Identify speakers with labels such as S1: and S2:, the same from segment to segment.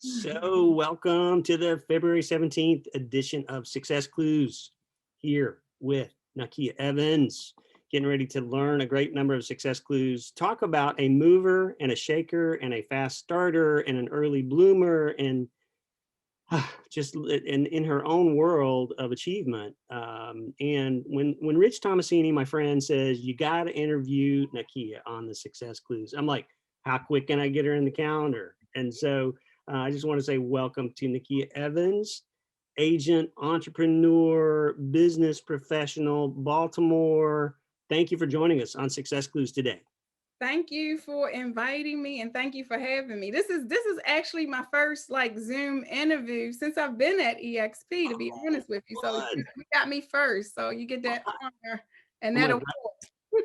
S1: So welcome to the February 17th edition of Success Clues here with Nakia Evans, getting ready to learn a great number of success clues, talk about a mover and a shaker and a fast starter and an early bloomer and just in her own world of achievement. And when Rich Tomasini, my friend, says, you got to interview Nakia on the Success Clues, I'm like, how quick can I get her in the calendar? And so I just want to say welcome to Nakia Evans, agent, entrepreneur, business professional, Baltimore. Thank you for joining us on Success Clues today.
S2: Thank you for inviting me and thank you for having me. This is actually my first Zoom interview since I've been at eXp, to be honest with you. So you got me first. So you get that honor and
S1: I'm
S2: that
S1: like,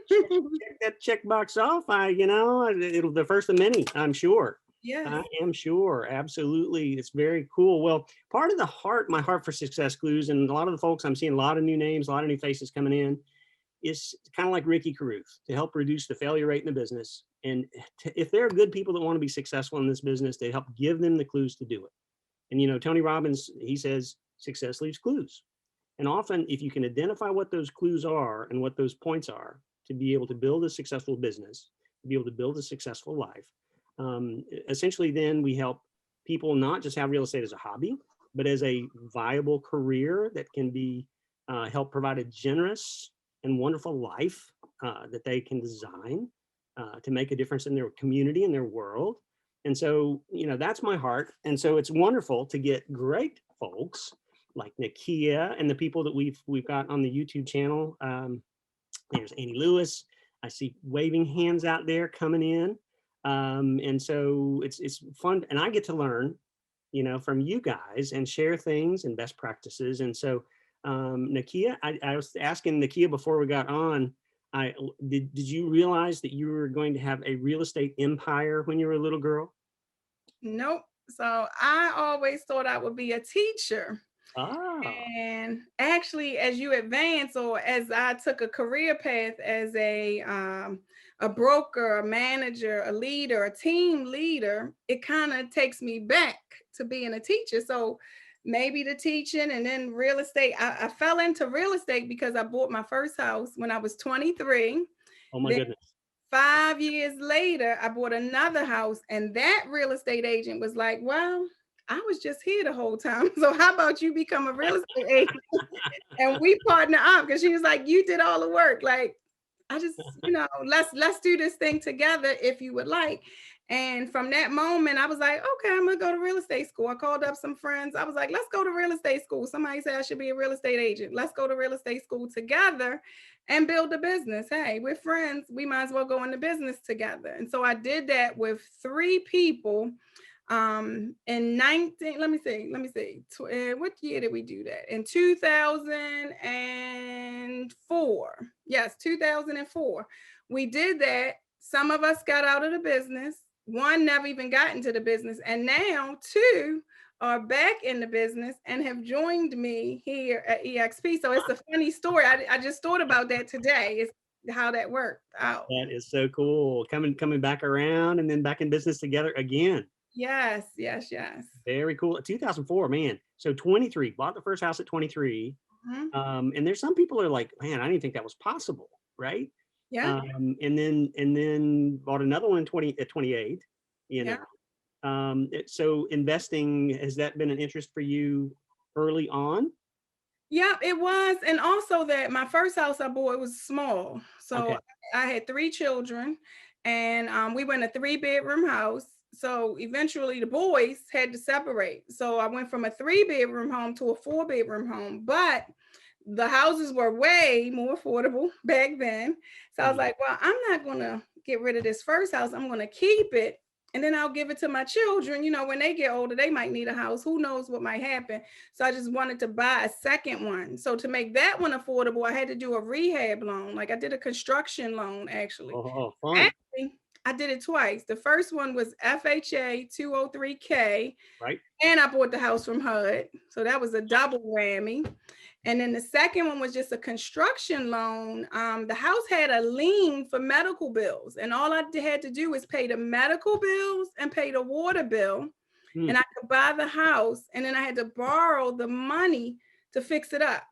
S2: award.
S1: check that checkbox off. It'll the first of many, I'm sure.
S2: Yes.
S1: I am sure. Absolutely. It's very cool. Well, part of my heart for Success Clues, and a lot of the folks, I'm seeing a lot of new names, a lot of new faces coming in, is kind of like Ricky Carruth, to help reduce the failure rate in the business. And if there are good people that want to be successful in this business, to help give them the clues to do it. And, Tony Robbins, he says, success leaves clues. And often, if you can identify what those clues are and what those points are to be able to build a successful business, to be able to build a successful life, essentially then we help people not just have real estate as a hobby, but as a viable career that can be help provide a generous and wonderful life that they can design to make a difference in their community and their world. And so, that's my heart. And so it's wonderful to get great folks like Nakia and the people that we've got on the YouTube channel. There's Annie Lewis. I see waving hands out there coming in. And so it's fun, and I get to learn, from you guys and share things and best practices. And so, Nakia, I was asking Nakia before we got on, did you realize that you were going to have a real estate empire when you were a little girl?
S2: Nope. So I always thought I would be a teacher.
S1: Ah,
S2: And actually, as you advance, or as I took a career path as a broker, a manager, a leader, a team leader, it kind of takes me back to being a teacher. So maybe the teaching and then real estate. I fell into real estate because I bought my first house when I was 23.
S1: oh my
S2: Then
S1: goodness.
S2: 5 years later, I bought another house, and that real estate agent was like, well, I was just here the whole time. So how about you become a real estate agent and we partner up? Because she was like, you did all the work. Like, I just, let's do this thing together if you would like. And from that moment, I was like, okay, I'm gonna go to real estate school. I called up some friends. I was like, let's go to real estate school. Somebody said I should be a real estate agent. Let's go to real estate school together and build a business. Hey, we're friends. We might as well go into business together. And so I did that with 3 people in 19, let me see, what year did we do that? In 2004. Yes, 2004. We did that. Some of us got out of the business. One never even got into the business, and now 2 are back in the business and have joined me here at eXp. So it's a funny story. I just thought about that today. It's how that worked out.
S1: That is so cool. Coming back around and then back in business together again.
S2: Yes, yes, yes.
S1: Very cool. 2004, man. So 23, bought the first house at 23.
S2: Mhm.
S1: And there's some people are like, man, I didn't think that was possible, right?
S2: Yeah,
S1: And then bought another one at 28, you
S2: yeah.
S1: know. So investing, has that been an interest for you early on?
S2: Yeah, it was. And also that my first house I bought, it was small. So
S1: Okay.
S2: I had 3 children, and we were in a 3-bedroom house. So eventually the boys had to separate. So I went from a 3-bedroom home to a 4-bedroom home. But the houses were way more affordable back then. So I was
S1: Yeah.
S2: like, well, I'm not going to get rid of this first house. I'm going to keep it. And then I'll give it to my children. When they get older, they might need a house. Who knows what might happen? So I just wanted to buy a second one. So to make that one affordable, I had to do a rehab loan. Like I did a construction loan, actually.
S1: Oh, fun.
S2: Actually, I did it twice. The first one was FHA 203K,
S1: Right.
S2: and I bought the house from HUD. So that was a double whammy. And then the second one was just a construction loan. The house had a lien for medical bills, and all I had to do was pay the medical bills and pay the water bill.
S1: Mm,
S2: and I could buy the house, and then I had to borrow the money to fix it up.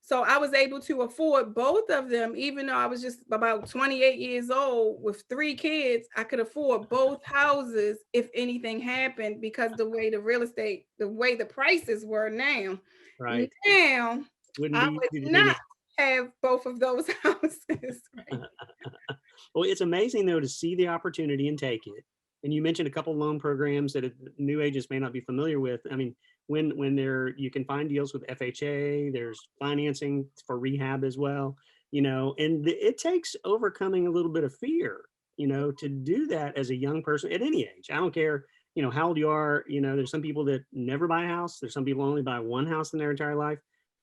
S2: So I was able to afford both of them, even though I was just about 28 years old with 3 kids. I could afford both houses if anything happened, because the way the real estate, the way the prices were now.
S1: right.
S2: Now
S1: Wouldn't
S2: I
S1: be
S2: would
S1: easy to do
S2: not
S1: now.
S2: have both of those houses. Right?
S1: Well, it's amazing though to see the opportunity and take it. And you mentioned a couple loan programs that new agents may not be familiar with. I mean, when there you can find deals with FHA, there's financing for rehab as well, and it takes overcoming a little bit of fear, to do that as a young person at any age. I don't care, how old you are. There's some people that never buy a house. There's some people only buy one house in their entire life.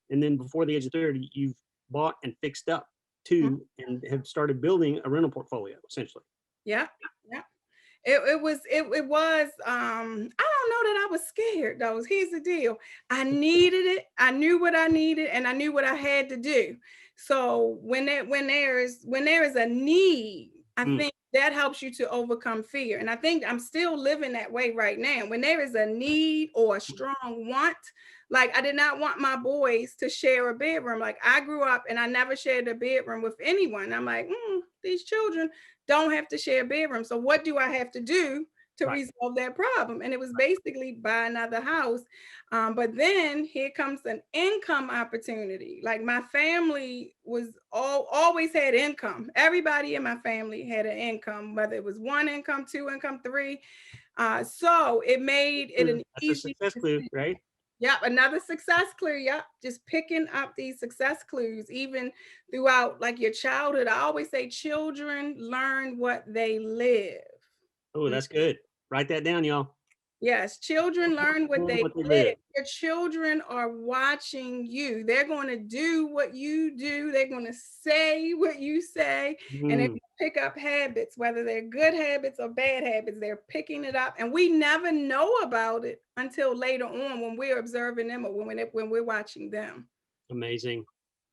S1: And then before the age of 30, you've bought and fixed up two and have started building a rental portfolio essentially.
S2: Yeah, yeah. It was I don't know that I was scared though. Here's the deal. I needed it. I knew what I needed, and I knew what I had to do. So when there is a need, I
S1: Mm,
S2: think that helps you to overcome fear. And I think I'm still living that way right now. When there is a need or a strong want, like I did not want my boys to share a bedroom. Like I grew up and I never shared a bedroom with anyone. I'm like, these children don't have to share a bedroom. So what do I have to do to
S1: right.
S2: resolve that problem? And it was basically buy another house. But then here comes an income opportunity. Like my family was always had income. Everybody in my family had an income, whether it was one income, two income, three. So it made it an
S1: That's a
S2: easy
S1: success clue,
S2: decision.
S1: right?
S2: Yep, another success clue. Yep, just picking up these success clues, even throughout like your childhood. I always say children learn what they live.
S1: Oh,
S2: Mm.
S1: that's good. Write that down, y'all.
S2: Yes, children learn what they
S1: What they
S2: live.
S1: live.
S2: Your children are watching you. They're going to do what you do. They're going to say what you say, and they're
S1: Mm,
S2: going to pick up habits, whether they're good habits or bad habits. They're picking it up, and we never know about it until later on when we're observing them or when we're watching them.
S1: amazing,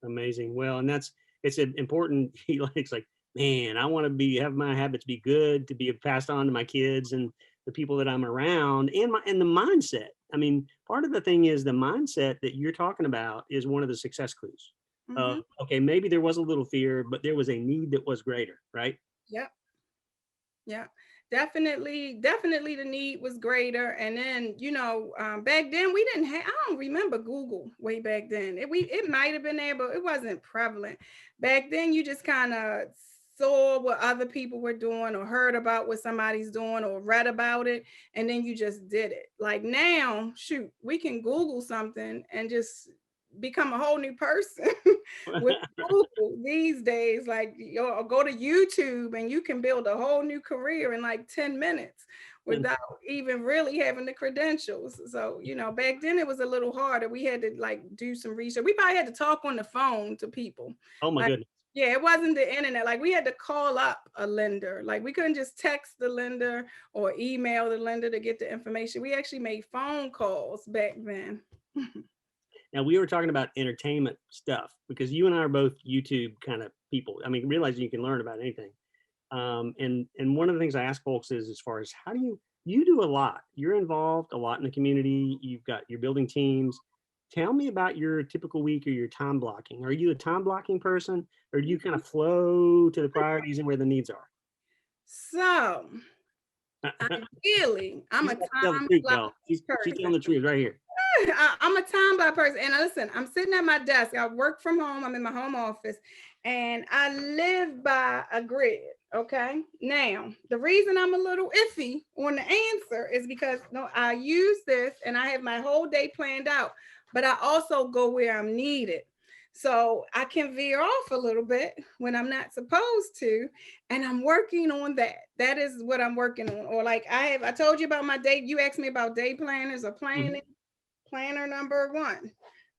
S1: amazing. Well, and it's important. It's like, man, I want to have my habits be good to be passed on to my kids and the people that I'm around, and the mindset. I mean, part of the thing is the mindset that you're talking about is one of the success clues.
S2: Mhm.
S1: Okay, maybe there was a little fear, but there was a need that was greater, right?
S2: Yep. Yeah, definitely the need was greater. And then, back then we didn't have, I don't remember Google way back then. It might have been there, but it wasn't prevalent. Back then, you just kind of saw what other people were doing or heard about what somebody's doing or read about it, and then you just did it. Like now, shoot, we can Google something and just become a whole new person with Google these days. Like you go to YouTube and you can build a whole new career in like 10 minutes without even really having the credentials. So, back then it was a little harder. We had to like do some research. We probably had to talk on the phone to people.
S1: Oh my
S2: Like,
S1: goodness.
S2: yeah, it wasn't the internet. Like we had to call up a lender. Like we couldn't just text the lender or email the lender to get the information. We actually made phone calls back then.
S1: Now we were talking about entertainment stuff because you and I are both YouTube kind of people. I mean, realizing you can learn about anything. And one of the things I ask folks is, as far as how do you do a lot? You're involved a lot in the community. You're building teams. Tell me about your typical week or your time blocking. Are you a time blocking person, or do you kind of flow to the priorities and where the needs are?
S2: So ideally, I'm
S1: She's
S2: a
S1: about to tell the
S2: time
S1: truth,
S2: block
S1: y'all. She's
S2: person.
S1: telling the truth right here.
S2: I'm a time block person. And listen, I'm sitting at my desk. I work from home. I'm in my home office and I live by a grid. Okay. Now, the reason I'm a little iffy on the answer is because no, I use this and I have my whole day planned out, but I also go where I'm needed. So I can veer off a little bit when I'm not supposed to. And I'm working on that. That is what I'm working on. Or like I told you about my day. You asked me about day planners or planning.
S1: Mhm.
S2: Planner number one,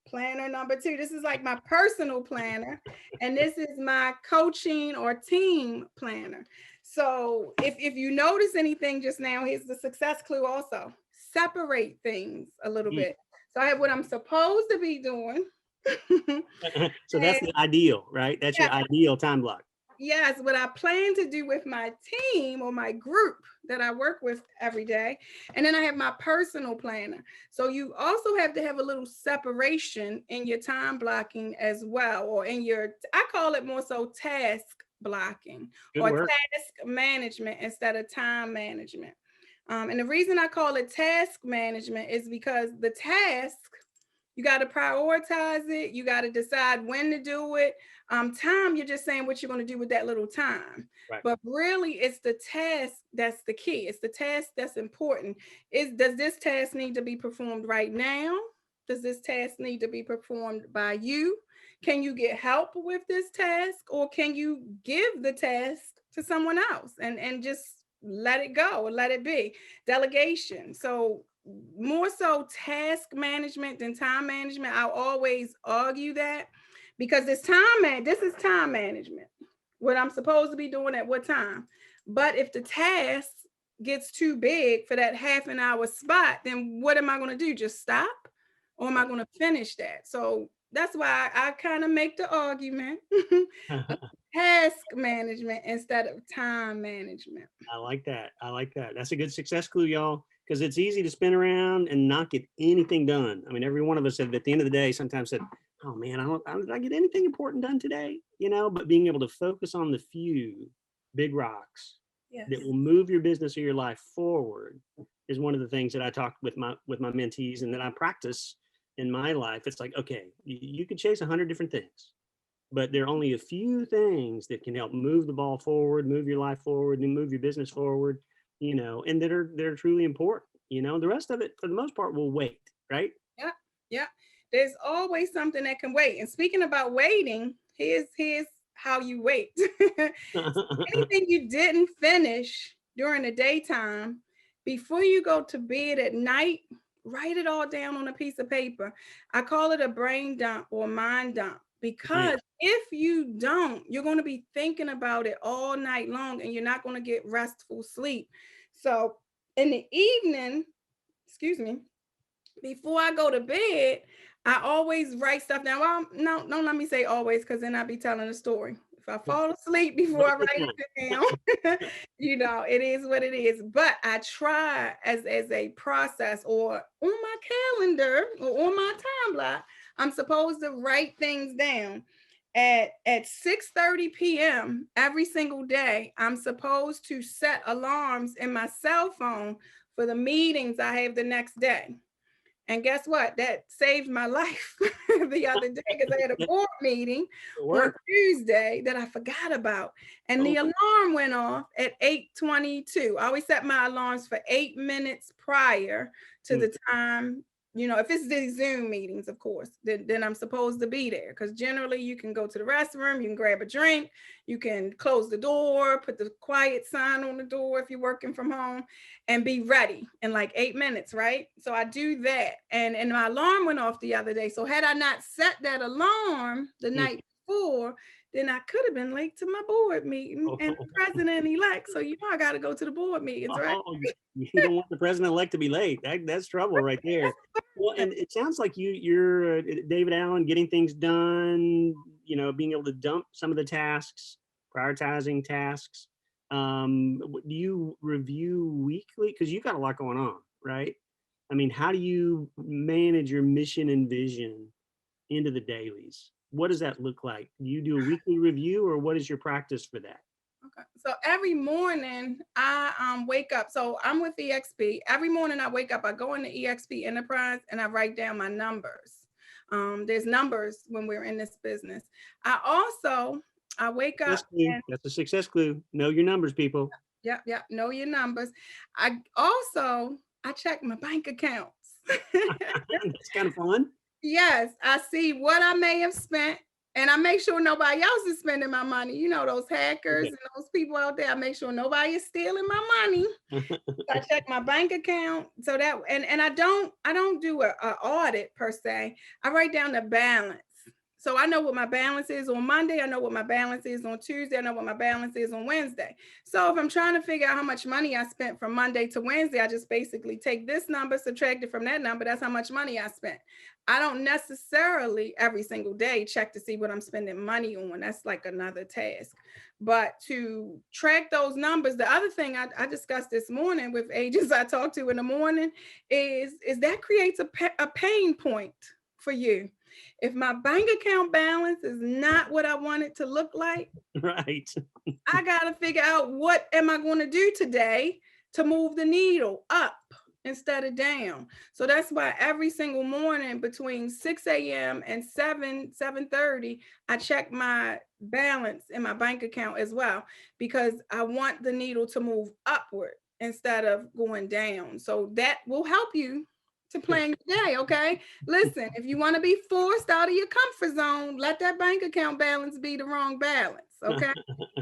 S2: planner number two. This is like my personal planner, and this is my coaching or team planner. So if you notice anything just now, here's the success clue also. Separate things a little
S1: Mm.
S2: bit. So I have what I'm supposed to be doing.
S1: So
S2: And
S1: that's the ideal, right? That's
S2: yeah,
S1: your ideal time block.
S2: Yes, what I plan to do with my team or my group that I work with every day. And then I have my personal planner. So you also have to have a little separation in your time blocking as well, or in your, I call it more so task blocking
S1: Good
S2: or
S1: work.
S2: task management instead of time management. And the reason I call it task management is because the task, you got to prioritize it. You got to decide when to do it. Time, you're just saying what you're going to do with that little time.
S1: Right.
S2: But really, it's the task that's the key. It's the task that's important. Does this task need to be performed right now? Does this task need to be performed by you? Can you get help with this task, or can you give the task to someone else and just let it go and let it be? Delegation. So more so task management than time management. I'll always argue that because this is time management. What I'm supposed to be doing at what time. But if the task gets too big for that half an hour spot, then what am I going to do? Just stop? Or am I going to finish that? So that's why I kind of make the argument of task management instead of time management.
S1: I like that. I like that. That's a good success clue, y'all, because it's easy to spin around and not get anything done. I mean, every one of us have at the end of the day sometimes said, "Oh man, did I get anything important done today?" You know, but being able to focus on the few big rocks
S2: Yes.
S1: that will move your business or your life forward is one of the things that I talk with my mentees and that I practice in my life. It's like, okay, you could chase 100 different things, but there are only a few things that can help move the ball forward, move your life forward, and move your business forward, you know, and that are truly important. You know, the rest of it, for the most part, will wait, right?
S2: Yeah, yeah. There's always something that can wait. And speaking about waiting, here's how you wait. Anything you didn't finish during the daytime, before you go to bed at night, write it all down on a piece of paper. I call it a brain dump or mind dump because
S1: Nice.
S2: if you don't, you're going to be thinking about it all night long and you're not going to get restful sleep. So in the evening, excuse me, before I go to bed, I always write stuff down. Well, no, don't let me say always, because then I'll be telling a story. If I fall asleep before I
S1: Most of
S2: write
S1: the
S2: it down, it is what it is. But I try as a process or on my calendar or on my time block, I'm supposed to write things down. At 6:30 p.m. every single day, I'm supposed to set alarms in my cell phone for the meetings I have the next day. And guess what? That saved my life the other day because I had a
S1: time.
S2: board meeting
S1: It
S2: on
S1: worked.
S2: Tuesday that I forgot about. And
S1: Oh,
S2: the alarm went off at 8:22. I always set my alarms for 8 minutes prior to
S1: mm,
S2: the time. If it's the Zoom meetings, of course, then I'm supposed to be there. Because generally you can go to the restroom, you can grab a drink, you can close the door, put the quiet sign on the door if you're working from home, and be ready in like 8 minutes, right? So I do that. And my alarm went off the other day. So had I not set that alarm the
S1: mm.
S2: night before, then I could have been late to my board meeting and the president-elect. So I got to go to the board meetings, right?
S1: Oh, you don't want the president-elect to be late. That's trouble right there. Well, and it sounds like you're David Allen, getting things done. You know, being able to dump some of the tasks, prioritizing tasks. Do you review weekly? Because you've got a lot going on, right? I mean, how do you manage your mission and vision into the dailies? What does that look like? Do you do a weekly review, or what is your practice for that?
S2: Okay. So every morning I wake up. So I'm with eXp. Every morning I wake up, I go into eXp Enterprise and I write down my numbers. There's numbers when we're in this business. I wake
S1: Success
S2: up
S1: clue.
S2: and
S1: That's a success clue. Know your numbers, people.
S2: yep, know your numbers. I check my bank accounts.
S1: That's kind of fun.
S2: Yes, I see what I may have spent, and I make sure nobody else is spending my money. Those hackers
S1: Okay.
S2: and those people out there, I make sure nobody is stealing my money. I check my bank account so that and I don't do a audit per se. I write down the balance. So I know what my balance is on Monday. I know what my balance is on Tuesday. I know what my balance is on Wednesday. So if I'm trying to figure out how much money I spent from Monday to Wednesday, I just basically take this number, subtract it from that number. That's how much money I spent. I don't necessarily every single day check to see what I'm spending money on. That's like another task. But to track those numbers, the other thing I discussed this morning with agents I talked to in the morning is that creates a pain point for you. If my bank account balance is not what I want it to look like,
S1: Right.
S2: I got to figure out what am I going to do today to move the needle up instead of down. So that's why every single morning between 6 a.m. and 7:30, I check my balance in my bank account as well, because I want the needle to move upward instead of going down. So that will help you to plan your day. Okay. Listen, if you want to be forced out of your comfort zone, let that bank account balance be the wrong balance. Okay.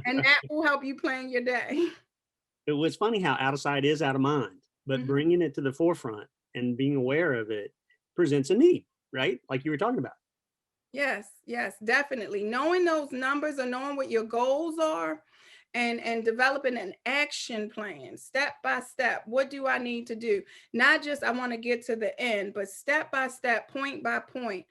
S2: And that will help you plan your day.
S1: It was funny how out of sight is out of mind, but
S2: Mhm.
S1: bringing it to the forefront and being aware of it presents a need, right? Like you were talking about.
S2: Yes, yes, definitely. Knowing those numbers or knowing what your goals are and developing an action plan step by step. What do I need to do? Not just I want to get to the end, but step by step, point by point,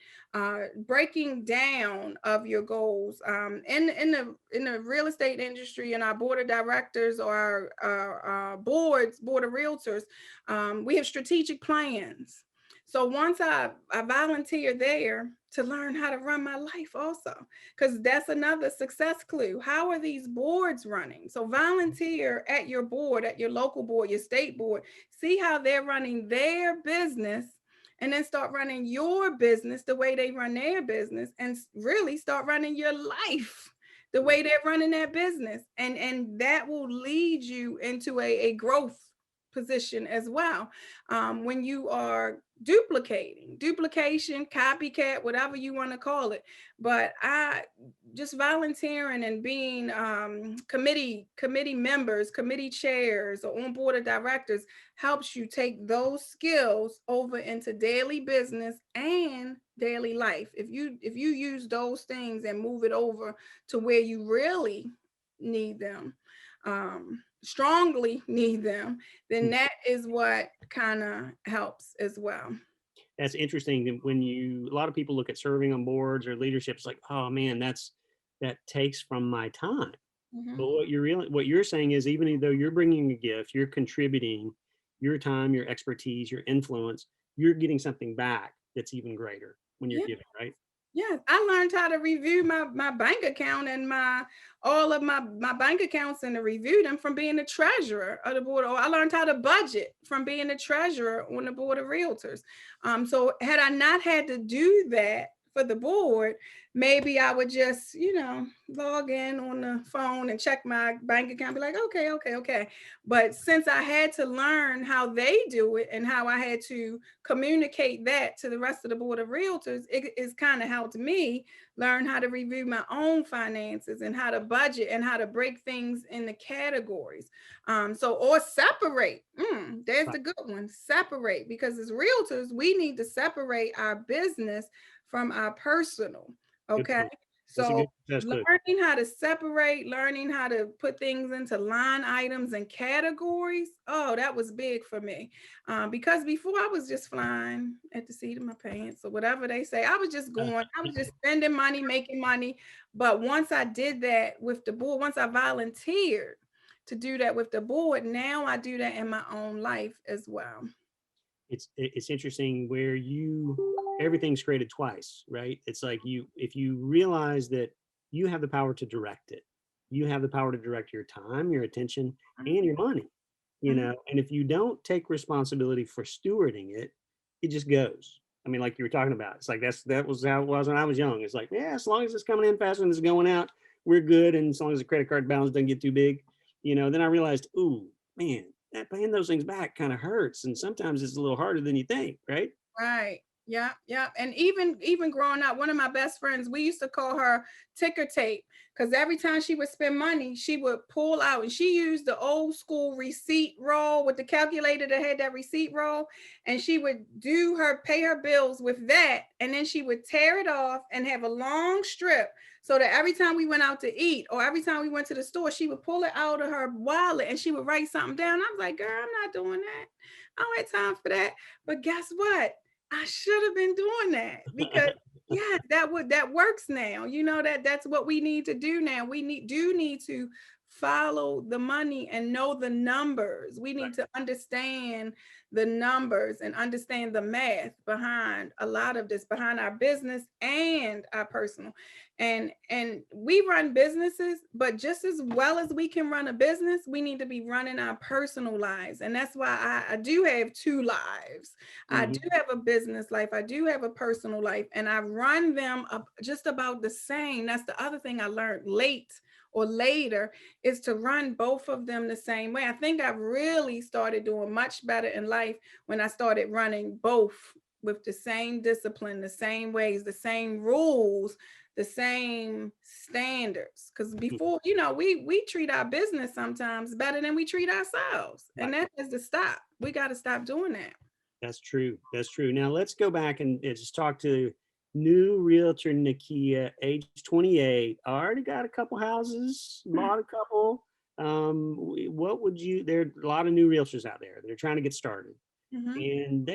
S2: breaking down of your goals. In the real estate industry, and our board of directors or our board of realtors, we have strategic plans. So once I volunteer there to learn how to run my life also, because that's another success clue. How are these boards running? So volunteer at your board, at your local board, your state board, see how they're running their business, and then start running your business the way they run their business, and really start running your life the
S1: Right.
S2: way they're running that business. And that will lead you into a growth position as well. When you are duplication, copycat, whatever you want to call it. But I just volunteering and being committee members, committee chairs, or on board of directors helps you take those skills over into daily business and daily life. If you use those things and move it over to where you really need them, strongly need them, then that is what kind of helps as well.
S1: That's interesting that when a lot of people look at serving on boards or leadership, it's like, oh man, that takes from my time.
S2: Mhm.
S1: But what you're saying is, even though you're bringing a gift, you're contributing your time, your expertise, your influence, you're getting something back that's even greater when you're
S2: Yeah.
S1: giving, right?
S2: Yes, I learned how to review my bank account and my all of my bank accounts, and to review them from being the treasurer of the board. Or I learned how to budget from being the treasurer on the board of realtors. So had I not had to do that for the board, maybe I would just, log in on the phone and check my bank account, be like, okay, okay, okay. But since I had to learn how they do it and how I had to communicate that to the rest of the board of realtors, it is kind of helped me learn how to review my own finances and how to budget and how to break things into categories. Or separate. There's
S1: Right.
S2: the good one. Separate, because as realtors, we need to separate our business from our personal.
S1: Good
S2: Okay.
S1: point. That's a
S2: So
S1: good success clue.
S2: learning how to separate, learning how to put things into line items and categories. Oh, that was big for me. Because before I was just flying at the seat of my pants or whatever they say. I was just spending money, making money. But once I did that with the board, once I volunteered to do that with the board, now I do that in my own life as well.
S1: It's interesting where everything's created twice, right? It's like if you realize that you have the power to direct it, you have the power to direct your time, your attention, and your money,
S2: Mhm.
S1: and if you don't take responsibility for stewarding it, it just goes. I mean, like you were talking about, it's like that was how it was when I was young. It's like, yeah, as long as it's coming in faster than it's going out, we're good, and as long as the credit card balance doesn't get too big, then I realized, ooh, man, that paying those things back kind of hurts, and sometimes it's a little harder than you think, right?
S2: Right. Yeah, yeah. And even growing up, one of my best friends, we used to call her ticker tape, because every time she would spend money, she would pull out, and she used the old school receipt roll with the calculator that had that receipt roll, and she would pay her bills with that, and then she would tear it off and have a long strip, so that every time we went out to eat or every time we went to the store, she would pull it out of her wallet and she would write something down. I was like, girl, I'm not doing that. I don't have time for that. But guess what? I should have been doing that, because Yeah, that works now. You know that that's what we need to do now. We need to follow the money and know the numbers. We
S1: Right.
S2: need to understand the numbers and understand the math behind a lot of this, behind our business and our personal. And we run businesses, but just as well as we can run a business, we need to be running our personal lives. And that's why I do have two lives. I do
S1: Mhm.
S2: have a business life. I do have a personal life, and I run them up just about the same. That's the other thing I learned late or later, is to run both of them the same way. I think I really started doing much better in life when I started running both with the same discipline, the same ways, the same rules, the same standards. Because before, we treat our business sometimes better than we treat ourselves, and
S1: Right.
S2: that has to stop. We got to stop doing that.
S1: That's true. That's true. Now let's go back and just talk to new realtor Nakia, age 28. Already got a couple houses, bought a couple. What would you? There are a lot of new realtors out there. They're trying to get started,
S2: Mhm,
S1: and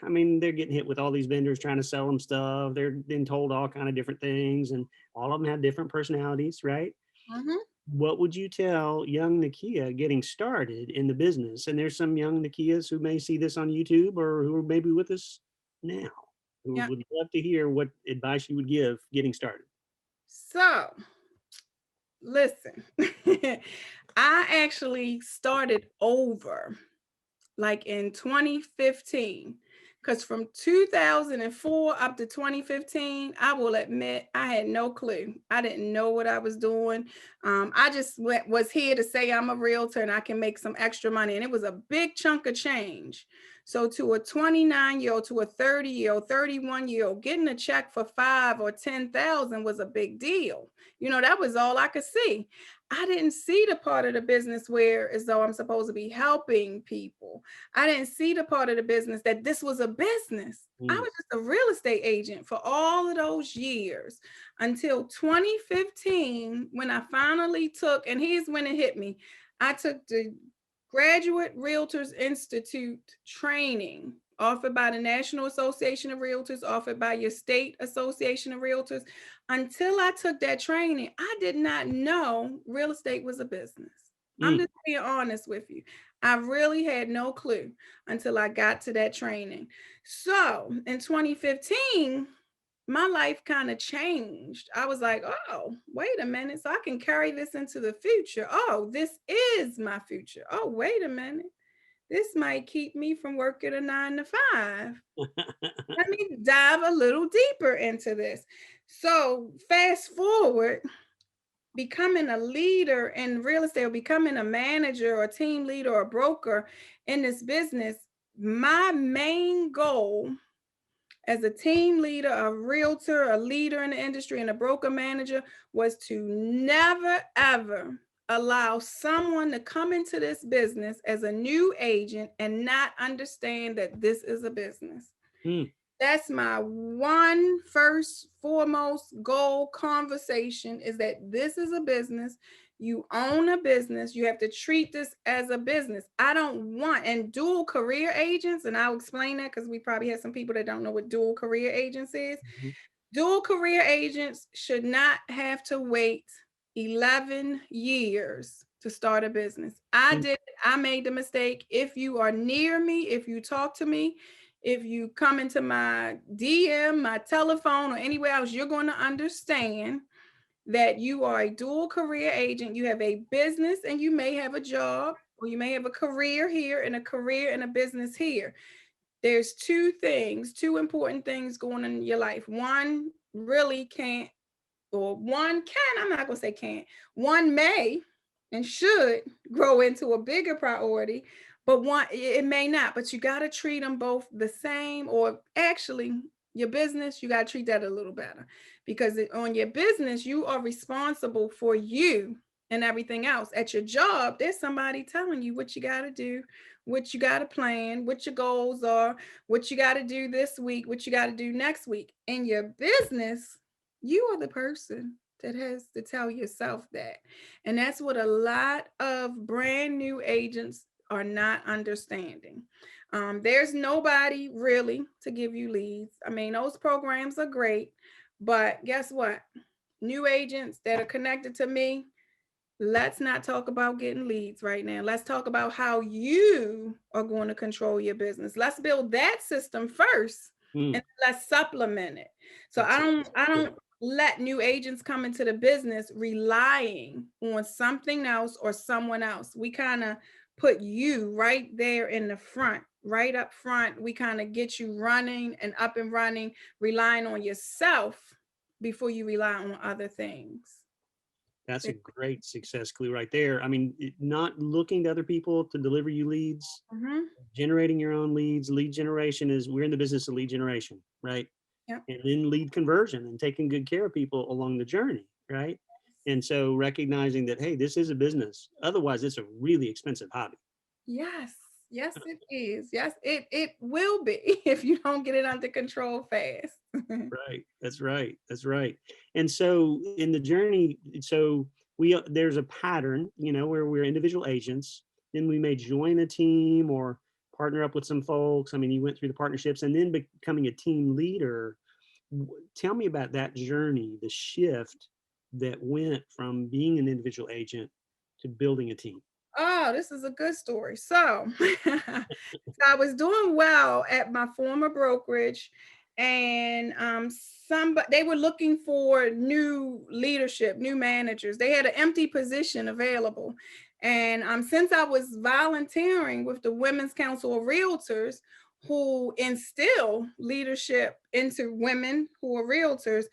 S1: I mean, they're getting hit with all these vendors trying to sell them stuff. They're being told all kind of different things, and all of them have different personalities, right?
S2: mhm.
S1: What would you tell young Nakia getting started in the business? And there's some young Nakias who may see this on YouTube or who are maybe with us now who
S2: Yeah.
S1: would love to hear what advice you would give getting started.
S2: So, listen, I actually started over like in 2015. Because from 2004 up to 2015, I will admit I had no clue. I didn't know what I was doing. I just was here to say I'm a realtor and I can make some extra money. And it was a big chunk of change. So to a 29-year-old, to a 30-year-old, 31-year-old, getting a check for 5 or 10,000 was a big deal. That was all I could see. I didn't see the part of the business where as though I'm supposed to be helping people. I didn't see the part of the business that this was a business. I
S1: Mm,
S2: was just a real estate agent for all of those years until 2015 when I finally took, and here's when it hit me. I took the Graduate Realtors Institute training offered by the National Association of Realtors, offered by your state association of realtors. Until I took that training, I did not know real estate was a business. I'm
S1: mm,
S2: just being honest with you. I really had no clue until I got to that training. So in 2015, my life kind of changed. I was like, oh, wait a minute. So I can carry this into the future. Oh, this is my future. Oh, wait a minute. This might keep me from working a 9 to 5. Let me dive a little deeper into this. So fast forward, becoming a leader in real estate or becoming a manager or a team leader or a broker in this business, my main goal as a team leader, a realtor, a leader in the industry, and a broker manager was to never, ever allow someone to come into this business as a new agent and not understand that this is a business.
S1: mm,
S2: That's my one first foremost goal conversation is that this is a business. You own a business. You have to treat this as a business. I don't want, and dual career agents, and I'll explain that because we probably have some people that don't know what dual career agents is.
S1: mhm,
S2: Dual career agents should not have to wait 11 years to start a business. I
S1: mm,
S2: did, I made the mistake. If you are near me, if you talk to me, if you come into my DM, my telephone, or anywhere else, you're going to understand that you are a dual career agent. You have a business and you may have a job, or you may have a career here and a career and a business here. There's two important things going on in your life. One really can't, or one can, I'm not going to say can't, one may and should grow into a bigger priority, but one, it may not, but you got to treat them both the same, or actually, your business, you got to treat that a little better because on your business, you are responsible for you and everything else. At your job, there's somebody telling you what you got to do, what you got to plan, what your goals are, what you got to do this week, what you got to do next week. In your business, you are the person that has to tell yourself that. And that's what a lot of brand new agents are not understanding. There's nobody really to give you leads. I mean, those programs are great, but guess what? New agents that are connected to me, let's not talk about getting leads right now. Let's talk about how you are going to control your business. Let's build that system first
S1: Mm,
S2: and let's supplement it. So I
S1: that's
S2: don't I
S1: good.
S2: don't let new agents come into the business relying on something else or someone else. We kind of put you right there in the front, right up front. We kind of get you running and up and running, relying on yourself before you rely on other things.
S1: That's a great success clue right there. I mean, not looking to other people to deliver you leads,
S2: Mhm.
S1: generating your own leads. Lead generation is, we're in the business of lead generation, right?
S2: Yep.
S1: And then lead conversion and taking good care of people along the journey, right? And so recognizing that, hey, this is a business. Otherwise, it's a really expensive hobby.
S2: Yes. Yes, it is. Yes, it will be if you don't get it under control fast.
S1: Right. That's right. That's right. And so in the journey, so we there's a pattern, where we're individual agents, then we may join a team or partner up with some folks. I mean, you went through the partnerships and then becoming a team leader. Tell me about that journey, the shift that went from being an individual agent to building a team.
S2: Oh, this is a good story. So, so I was doing well at my former brokerage, and somebody they were looking for new leadership, new managers. They had an empty position available, and since I was volunteering with the Women's Council of Realtors, who instill leadership into women who are realtors,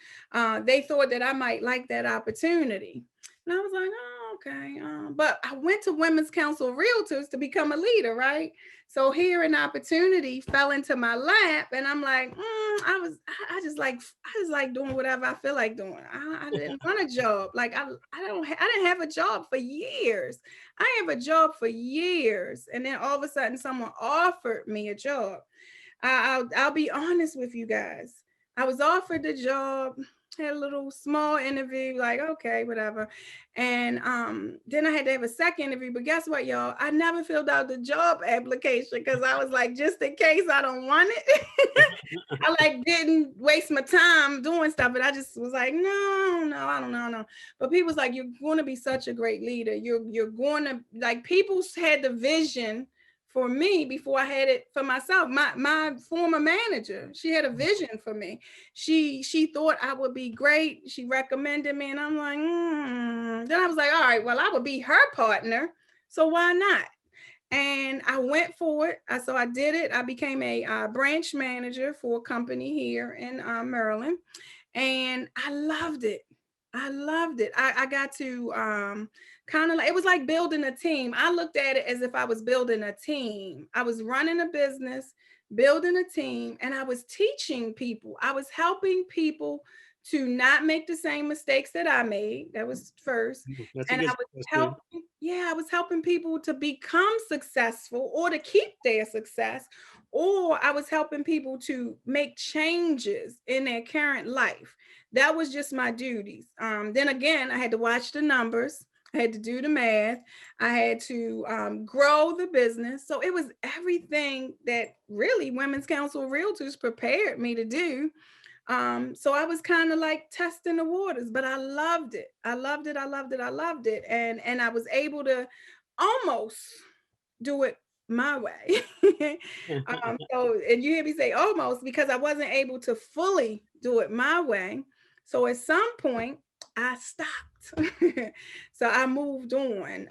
S2: they thought that I might like that opportunity. And I was like, oh, okay. But I went to Women's Council Realtors to become a leader, right? So here an opportunity fell into my lap, and I'm like, I just like doing whatever I feel like doing. I didn't want a job. Like I didn't have a job for years. I have a job for years, and then all of a sudden someone offered me a job. I'll be honest with you guys. I was offered the job, had a little small interview, like, okay, whatever. And then I had to have a second interview. But guess what, y'all? I never filled out the job application because I was like, just in case I don't want it. I like didn't waste my time doing stuff, but I just was like, no, I don't know, no. But people was like, you're going to be such a great leader. You're going to like people had the vision for me before I had it for myself. My former manager, she had a vision for me. She thought I would be great. She recommended me, and I'm like, Then I was like, all right, well, I would be her partner, so why not? And I went for it. So I did it. I became a branch manager for a company here in Maryland, and I loved it. I loved it. I got to kind of like, it was like building a team. I looked at it as if I was building a team. I was running a business, building a team, and I was teaching people. I was helping people to not make the same mistakes that I made. That was first.
S1: That's a
S2: And
S1: good
S2: I was
S1: success clue.
S2: helping, yeah, I was helping people to become successful or to keep their success, or I was helping people to make changes in their current life. That was just my duties. Then again, I had to watch the numbers. I had to do the math. I had to grow the business. So it was everything that really Women's Council Realtors prepared me to do. So I was kind of like testing the waters, but I loved it. I loved it. I loved it. I loved it. And I was able to almost do it my way. So, and you hear me say almost because I wasn't able to fully do it my way. So at some point, I stopped. So I moved on.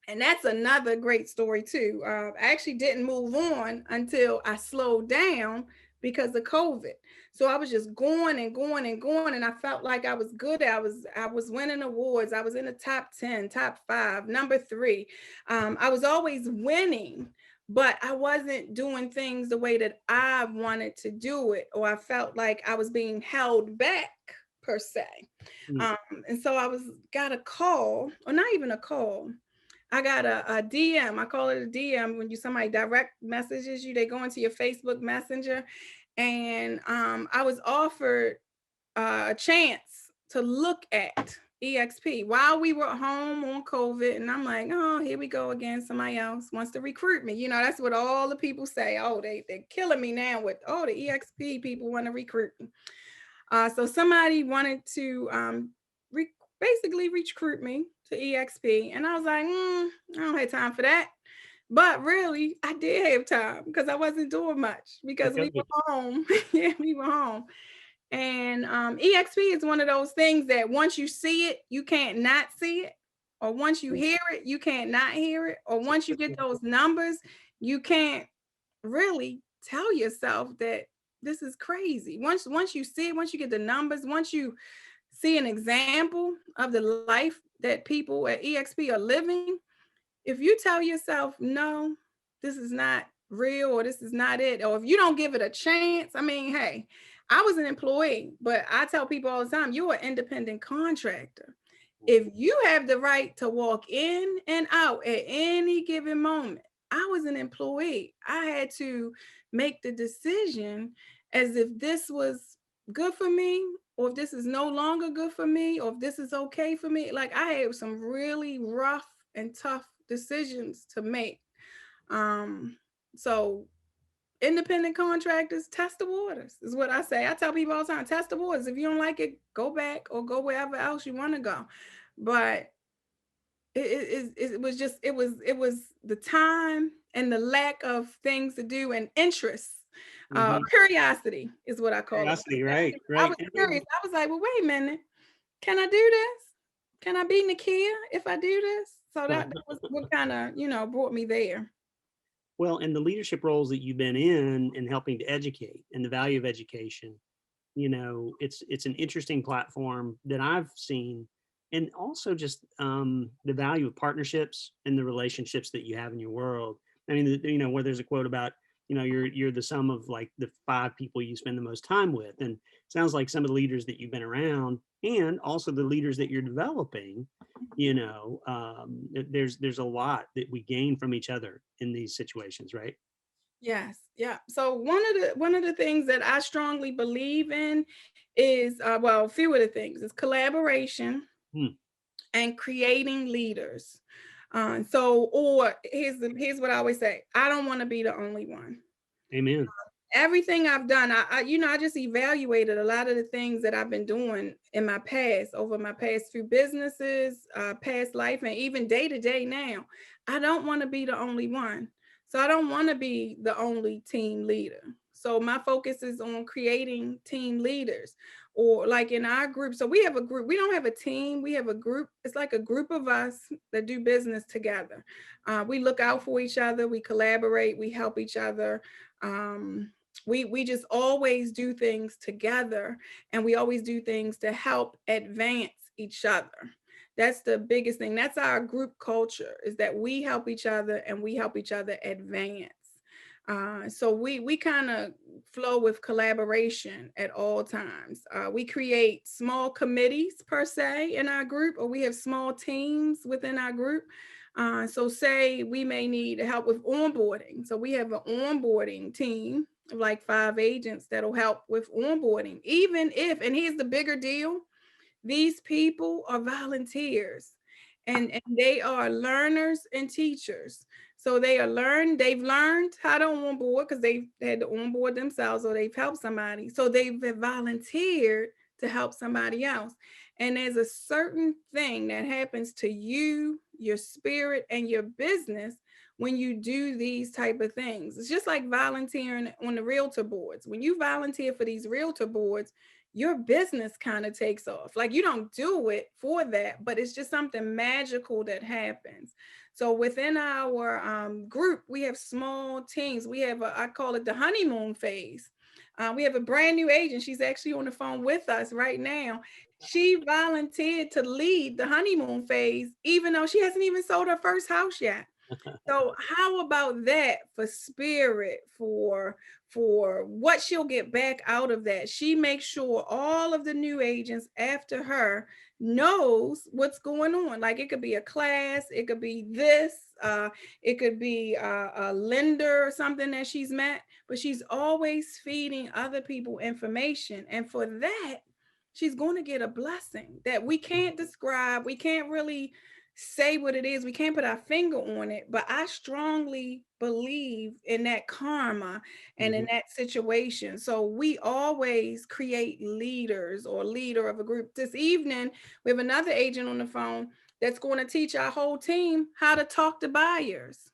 S2: And that's another great story too. I actually didn't move on until I slowed down because of COVID. So I was just going and going and going, and I felt like I was good. I was winning awards. I was in the top 10, top 5, number 3. I was always winning, but I wasn't doing things the way that I wanted to do it, or I felt like I was being held back per se.
S1: Mm,
S2: Um, and so I was got a call, or not even a call. I got a DM. I call it a DM when you somebody direct messages you. They go into your Facebook Messenger, and I was offered a chance to look at eXp while we were home on COVID. And I'm like, oh, here we go again. Somebody else wants to recruit me. You know, that's what all the people say. Oh, they're killing me now with, oh, the eXp people want to recruit me. So somebody wanted to re- basically recruit me to eXp. And I was like, I don't have time for that. But really, I did have time because I wasn't doing much because we were
S1: COVID.
S2: home. Yeah, we were home. And eXp is one of those things that once you see it, you can't not see it. Or once you hear it, you can't not hear it. Or once you get those numbers, you can't really tell yourself that this is crazy. Once you see it, once you get the numbers, once you see an example of the life that people at eXp are living, if you tell yourself, no, this is not real or this is not it, or if you don't give it a chance, I mean, hey, I was an employee, but I tell people all the time, you're an independent contractor. If you have the right to walk in and out at any given moment, I was an employee. I had to make the decision as if this was good for me, or if this is no longer good for me, or if this is okay for me. Like I had some really rough and tough decisions to make. Um, so independent contractors, test the waters is what I say. I tell people all the time, test the waters. If you don't like it, go back or go wherever else you want to go. But it was just it was the time and the lack of things to do and interest.
S1: Mhm.
S2: Curiosity is what I call it.
S1: Curiosity, right,
S2: I
S1: right.
S2: was curious. I was like, well, wait a minute. Can I do this? Can I be Nakia if I do this? So that was what kind of, brought me there.
S1: Well, and the leadership roles that you've been in and helping to educate and the value of education, it's an interesting platform that I've seen, and also just the value of partnerships and the relationships that you have in your world. I mean, where there's a quote about, you're the sum of like the five people you spend the most time with, and it sounds like some of the leaders that you've been around, and also the leaders that you're developing. There's a lot that we gain from each other in these situations, right?
S2: Yes, yeah. So one of the things that I strongly believe in is well, a few of the things is collaboration
S1: Hmm.
S2: and creating leaders. Or here's what I always say: I don't want to be the only one.
S1: Amen.
S2: Everything I've done, I just evaluated a lot of the things that I've been doing in my past, over my past few businesses, past life, and even day to day now. I don't want to be the only one. So I don't want to be the only team leader. So my focus is on creating team leaders, or like in our group. So we have a group. We don't have a team. We have a group. It's like a group of us that do business together. We look out for each other. We collaborate. We help each other. Um, we just always do things together, and we always do things to help advance each other. That's the biggest thing. That's our group culture, is that we help each other and we help each other advance. So we kind of flow with collaboration at all times. We create small committees per se in our group, or we have small teams within our group. So say we may need help with onboarding. So we have an onboarding team of like 5 agents that'll help with onboarding. Even if, and here's the bigger deal, these people are volunteers, and they are learners and teachers. So they've learned how to onboard because they've had to onboard themselves, or they've helped somebody. So they've volunteered to help somebody else. And there's a certain thing that happens to you, your spirit, and your business when you do these type of things. It's just like volunteering on the realtor boards. When you volunteer for these realtor boards, your business kind of takes off. Like you don't do it for that, but it's just something magical that happens. So within our group, we have small teams. We have I call it the honeymoon phase. We have a brand new agent. She's actually on the phone with us right now. She volunteered to lead the honeymoon phase, even though she hasn't even sold her first house yet. So how about that for spirit, for what she'll get back out of that? She makes sure all of the new agents after her knows what's going on. Like it could be a class, it could be this, it could be a lender or something that she's met, but she's always feeding other people information. And for that, she's going to get a blessing that we can't describe. We can't really say what it is. We can't put our finger on it, but I strongly believe in that karma and in
S1: Mhm.
S2: that situation. So we always create leaders or leader of a group. This evening, we have another agent on the phone that's going to teach our whole team how to talk to buyers.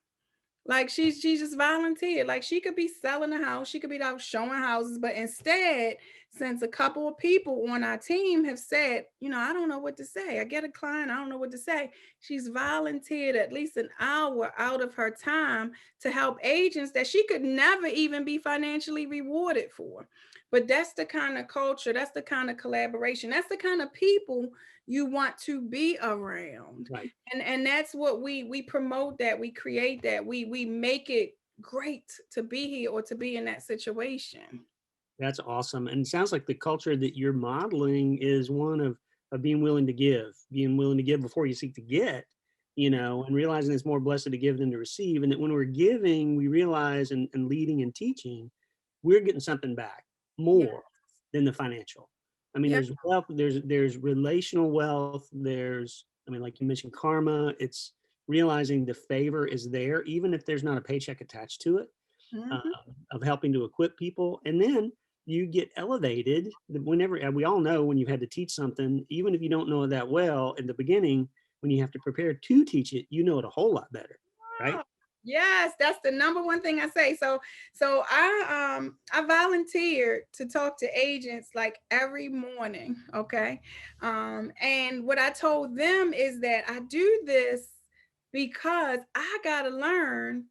S2: Like she just volunteered. Like she could be selling a house, she could be out showing houses, but instead, since a couple of people on our team have said, I don't know what to say. I get a client, I don't know what to say. She's volunteered at least an hour out of her time to help agents that she could never even be financially rewarded for. But that's the kind of culture, that's the kind of collaboration, that's the kind of people you want to be around.
S1: Right.
S2: And that's what we promote, that we create, that we make it great to be here or to be in that situation.
S1: That's awesome. And it sounds like the culture that you're modeling is one of being willing to give before you seek to get, and realizing it's more blessed to give than to receive. And that when we're giving, we realize and leading and teaching, we're getting something back
S2: Yeah.
S1: more than the financial. I mean,
S2: Yeah.
S1: there's wealth, there's relational wealth, like you mentioned, karma. It's realizing the favor is there, even if there's not a paycheck attached to it, uh,
S2: Mhm.
S1: of helping to equip people. And then you get elevated whenever, and we all know when you've had to teach something, even if you don't know it that well in the beginning, when you have to prepare to teach it, you know it a whole lot better, right?
S2: Oh, yes, that's the number one thing I say. So I volunteered to talk to agents like every morning, okay? And what I told them is that I do this because I got to learn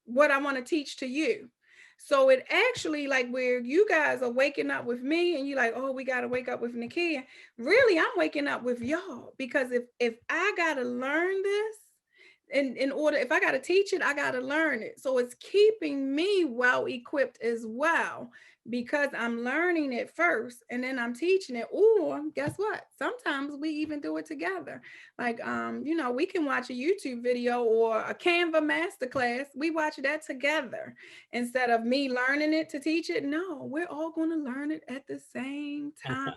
S2: what I want to teach to you. So it actually, like, where you guys are waking up with me and you're like, oh, we got to wake up with Nakia. Really, I'm waking up with y'all, because if I got to learn this, in order, if I got to teach it, I got to learn it. So it's keeping me well equipped as well, because I'm learning it first and then I'm teaching it. Or guess what? Sometimes we even do it together. Like, we can watch a YouTube video or a Canva masterclass. We watch that together instead of me learning it to teach it. No, we're all going to learn it at the same time.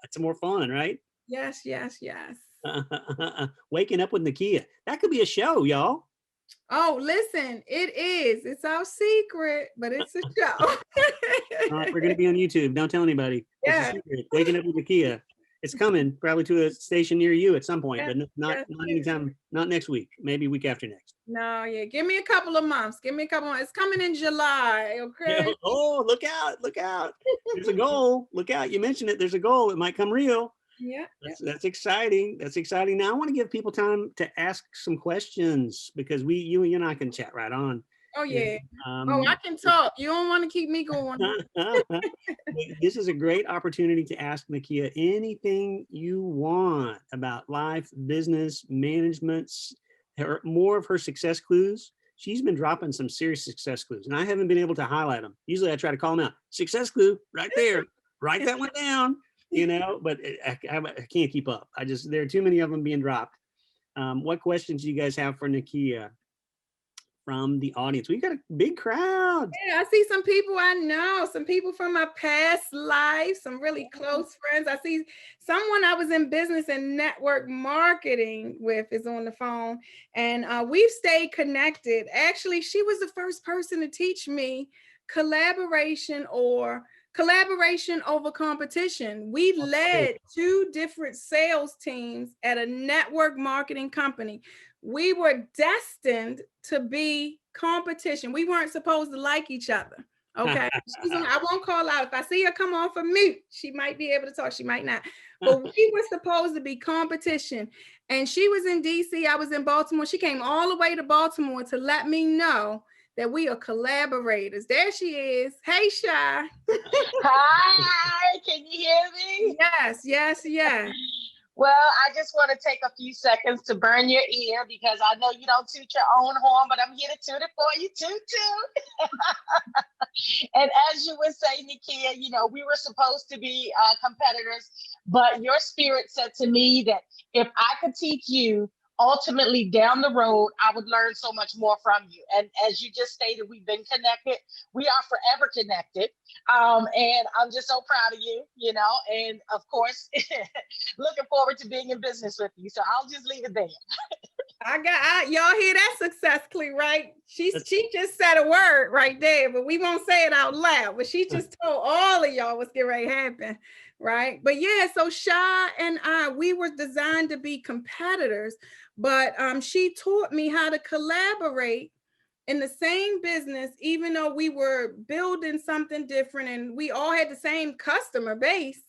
S1: It's more fun, right?
S2: Yes, yes, yes.
S1: Waking up with Nakia. That could be a show, y'all.
S2: Oh, listen, it is. It's our secret, but it's a show.
S1: All right, we're going to be on YouTube. Don't tell anybody. It's a
S2: Yeah,
S1: secret. Waking up with Nakia. It's coming probably to a station near you at some point,
S2: yeah,
S1: but not
S2: yeah.
S1: not anytime. Not next week. Maybe week after next.
S2: No, yeah. Give me a couple of months. Give me a couple of months. It's coming in July,
S1: Yeah.
S2: okay?
S1: Oh, look out! Look out! There's a goal. Look out! You mentioned it. There's a goal. It might come real.
S2: Yeah, yeah.
S1: That's exciting. That's exciting. Now I want to give people time to ask some questions because you and I can chat right on.
S2: Oh,
S1: And,
S2: yeah. Oh,
S1: um,
S2: I can talk. You don't want to keep me going.
S1: this is a great opportunity to ask Nakia anything you want about life, business, management, more of her success clues. She's been dropping some serious success clues, and I haven't been able to highlight them. Usually I try to call them out. Success clue right there. Write that one down, but I can't keep up. There are too many of them being dropped. What questions do you guys have for Nakia from the audience? We've got a big crowd.
S2: Yeah, I see some people I know, some people from my past life, some really close friends. I see someone I was in business and network marketing with is on the phone, and we've stayed connected. Actually, she was the first person to teach me collaboration or collaboration over competition. We led two different sales teams at a network marketing company. We were destined to be competition. We weren't supposed to like each other. Okay. I won't call out. If I see her come off of mute, she might be able to talk. She might not. But we were supposed to be competition. And she was in DC. I was in Baltimore. She came all the way to Baltimore to let me know that we are collaborators. There she is. Hey, Shy.
S3: Hi, can you hear me?
S2: Yes, yes, yes.
S3: Well, I just want to take a few seconds to burn your ear because I know you don't toot your own horn, but I'm here to toot it for you, toot, toot. And as you were saying, Nakia, we were supposed to be competitors, but your spirit said to me that if I could teach you ultimately down the road, I would learn so much more from you. And as you just stated, we've been connected. We are forever connected. And I'm just so proud of you, you know, and of course, looking forward to being in business with you. So I'll just leave it there.
S2: Y'all hear that successfully, right? She just said a word right there, but we won't say it out loud. But she just told all of y'all what's getting ready to happen, right? But yeah, so Sha and I, we were designed to be competitors, but she taught me how to collaborate in the same business, even though we were building something different and we all had the same customer base.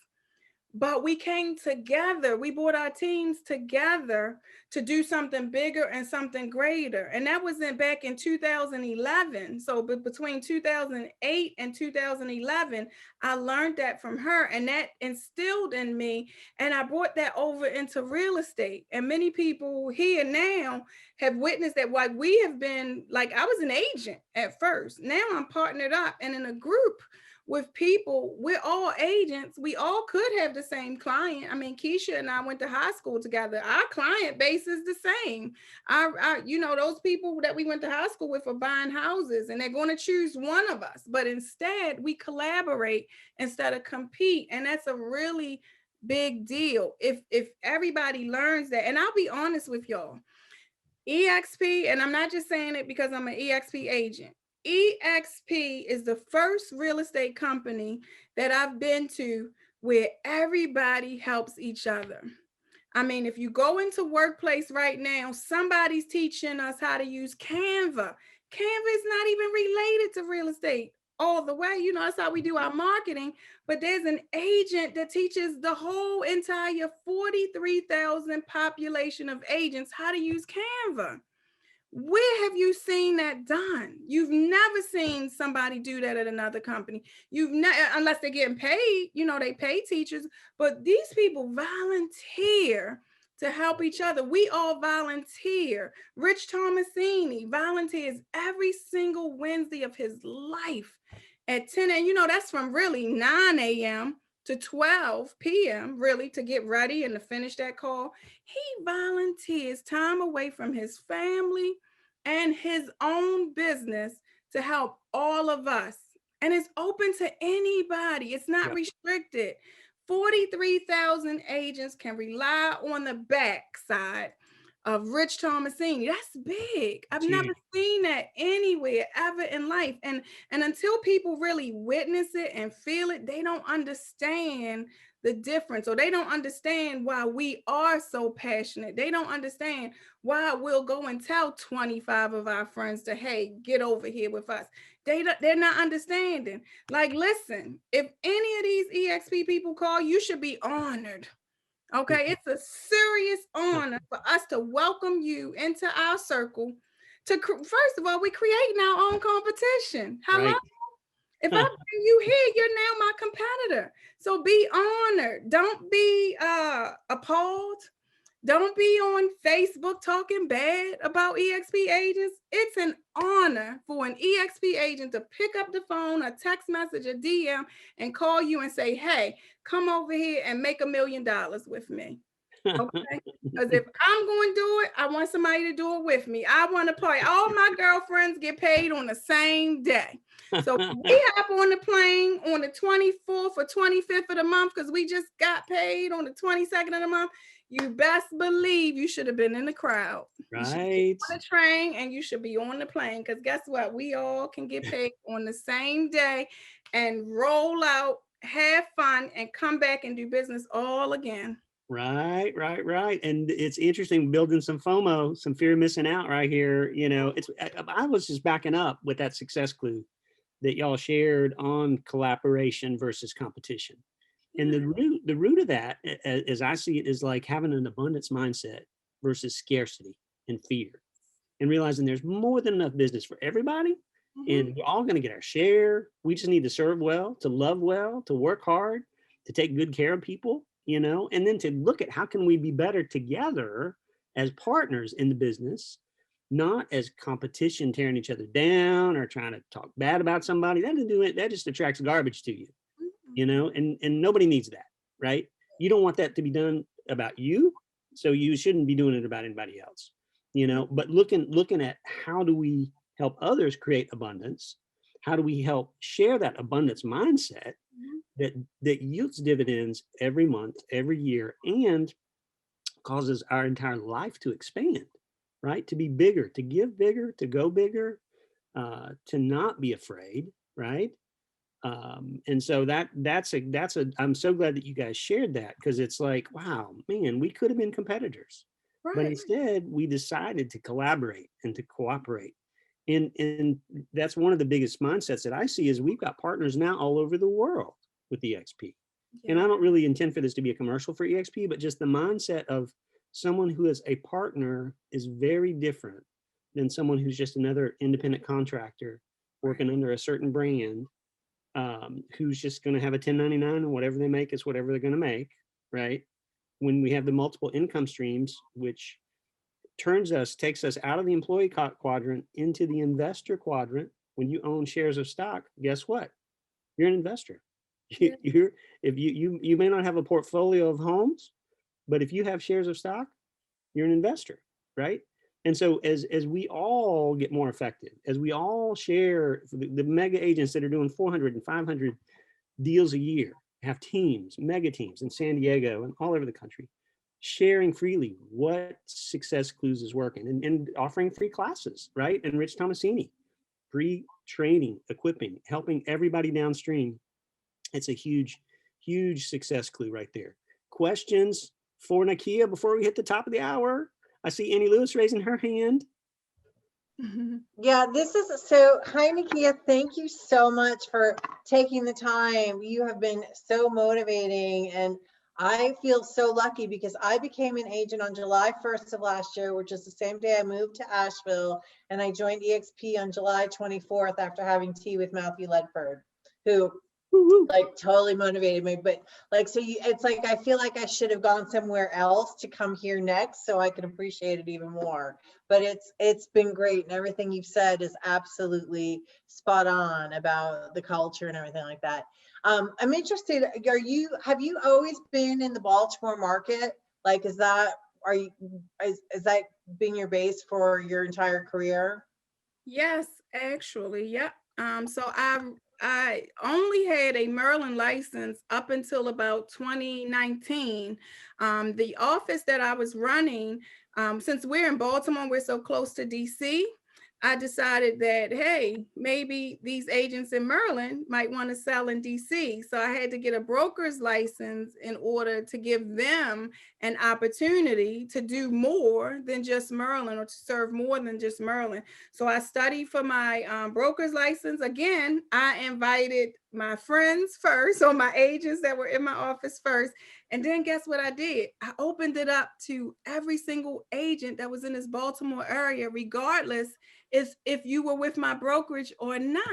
S2: But we came together, we brought our teams together to do something bigger and something greater. And that was back in 2011. So between 2008 and 2011, I learned that from her, and that instilled in me. And I brought that over into real estate. And many people here now have witnessed that. Like, we have been, like, I was an agent at first. Now I'm partnered up and in a group with people. We're all agents. We all could have the same client. I mean, Keisha and I went to high school together. Our client base is the same. You know, those people that we went to high school with are buying houses, and they're going to choose one of us. But instead, we collaborate instead of compete. And that's a really big deal. If everybody learns that, and I'll be honest with y'all, eXp, and I'm not just saying it because I'm an eXp agent. eXp is the first real estate company that I've been to where everybody helps each other. I mean, if you go into workplace right now, somebody's teaching us how to use Canva. Canva is not even related to real estate all the way. You know, that's how we do our marketing. But there's an agent that teaches the whole entire 43,000 population of agents how to use Canva. Where have you seen that done? You've never seen somebody do that at another company. You've never, unless they're getting paid, you know, they pay teachers, but these people volunteer to help each other. We all volunteer. Rich Thomasini volunteers every single Wednesday of his life at 10 a.m. You know, that's from really 9 a.m. to 12 p.m. really to get ready and to finish that call. He volunteers time away from his family and his own business to help all of us. And it's open to anybody. It's not restricted. 43,000 agents can rely on the backside of Rich Thomasini. That's big. I've never seen that anywhere ever in life. And until people really witness it and feel it, they don't understand the difference, or they don't understand why we are so passionate. They don't understand why we'll go and tell 25 of our friends to, hey, get over here with us. They're not understanding. Like, listen, if any of these eXp people call, you should be honored. Okay, it's a serious honor for us to welcome you into our circle. First of all, we're creating our own competition. Hello? Right. If I bring you here, you're now my competitor. So be honored. Don't be appalled. Don't be on Facebook talking bad about eXp agents. It's an honor for an eXp agent to pick up the phone, a text message, a DM, and call you and say, hey, come over here and make $1 million with me. Okay? Because if I'm going to do it, I want somebody to do it with me. I want to party. All my girlfriends get paid on the same day. So we hop on the plane on the 24th or 25th of the month because we just got paid on the 22nd of the month. You best believe you should have been in the crowd.
S1: Right.
S2: On the train, and you should be on the plane, because guess what? We all can get paid on the same day and roll out, have fun, and come back and do business all again.
S1: Right. And it's interesting, building some FOMO, some fear of missing out right here. You know, I was just backing up with that success clue that y'all shared on collaboration versus competition. And the root of that, as I see it, is like having an abundance mindset versus scarcity and fear, and realizing there's more than enough business for everybody. And we're all going to get our share. We just need to serve well, to love well, to work hard, to take good care of people, you know, and then to look at how can we be better together as partners in the business, not as competition, tearing each other down or trying to talk bad about somebody. That doesn't do it. That just attracts garbage to you. You know, and nobody needs that, right? You don't want that to be done about you. So you shouldn't be doing it about anybody else, but looking at how do we help others create abundance? How do we help share that abundance mindset that yields dividends every month, every year, and causes our entire life to expand, right? To be bigger, to give bigger, to go bigger, to not be afraid, right? And so I'm so glad that you guys shared that, because it's like, wow, man, we could have been competitors, but
S2: Right.
S1: instead we decided to collaborate and to cooperate. And that's one of the biggest mindsets that I see is we've got partners now all over the world with eXp. And
S2: Yeah.
S1: I don't really intend for this to be a commercial for eXp, but just the mindset of someone who is a partner is very different than someone who's just another independent contractor working under a certain brand, who's just going to have a 1099 and whatever they make is whatever they're going to make, right? When we have the multiple income streams, which takes us out of the employee quadrant into the investor quadrant. When you own shares of stock, guess what? You're an investor.
S2: Yeah.
S1: If you may not have a portfolio of homes, but if you have shares of stock, you're an investor, right? And so as we all get more effective, as we all share, the mega agents that are doing 400 and 500 deals a year, have teams, mega teams in San Diego and all over the country, sharing freely what success clues is working, and offering free classes, right? And Rich Tomasini, free training, equipping, helping everybody downstream. It's a huge, huge success clue right there. Questions for Nakia before we hit the top of the hour? I see Annie Lewis raising her hand.
S4: Yeah, this is so. Hi, Nakia. Thank you so much for taking the time. You have been so motivating, and I feel so lucky because I became an agent on July 1st of last year, which is the same day I moved to Asheville, and I joined eXp on July 24th after having tea with Matthew Ledford, who like totally motivated me. But like, so it's like I feel like I should have gone somewhere else to come here next so I could appreciate it even more. But it's been great, and everything you've said is absolutely spot on about the culture and everything like that. I'm interested, have you always been in the Baltimore market? Like, is that been your base for your entire career?
S2: Yes, actually, yep. So I only had a Maryland license up until about 2019. The office that I was running, since we're in Baltimore, we're so close to DC. I decided that, hey, maybe these agents in Maryland might want to sell in DC. So I had to get a broker's license in order to give them an opportunity to do more than just Maryland, or to serve more than just Maryland. So I studied for my broker's license. Again, I invited my friends first, or my agents that were in my office first. And then guess what I did? I opened it up to every single agent that was in this Baltimore area, regardless if you were with my brokerage or not.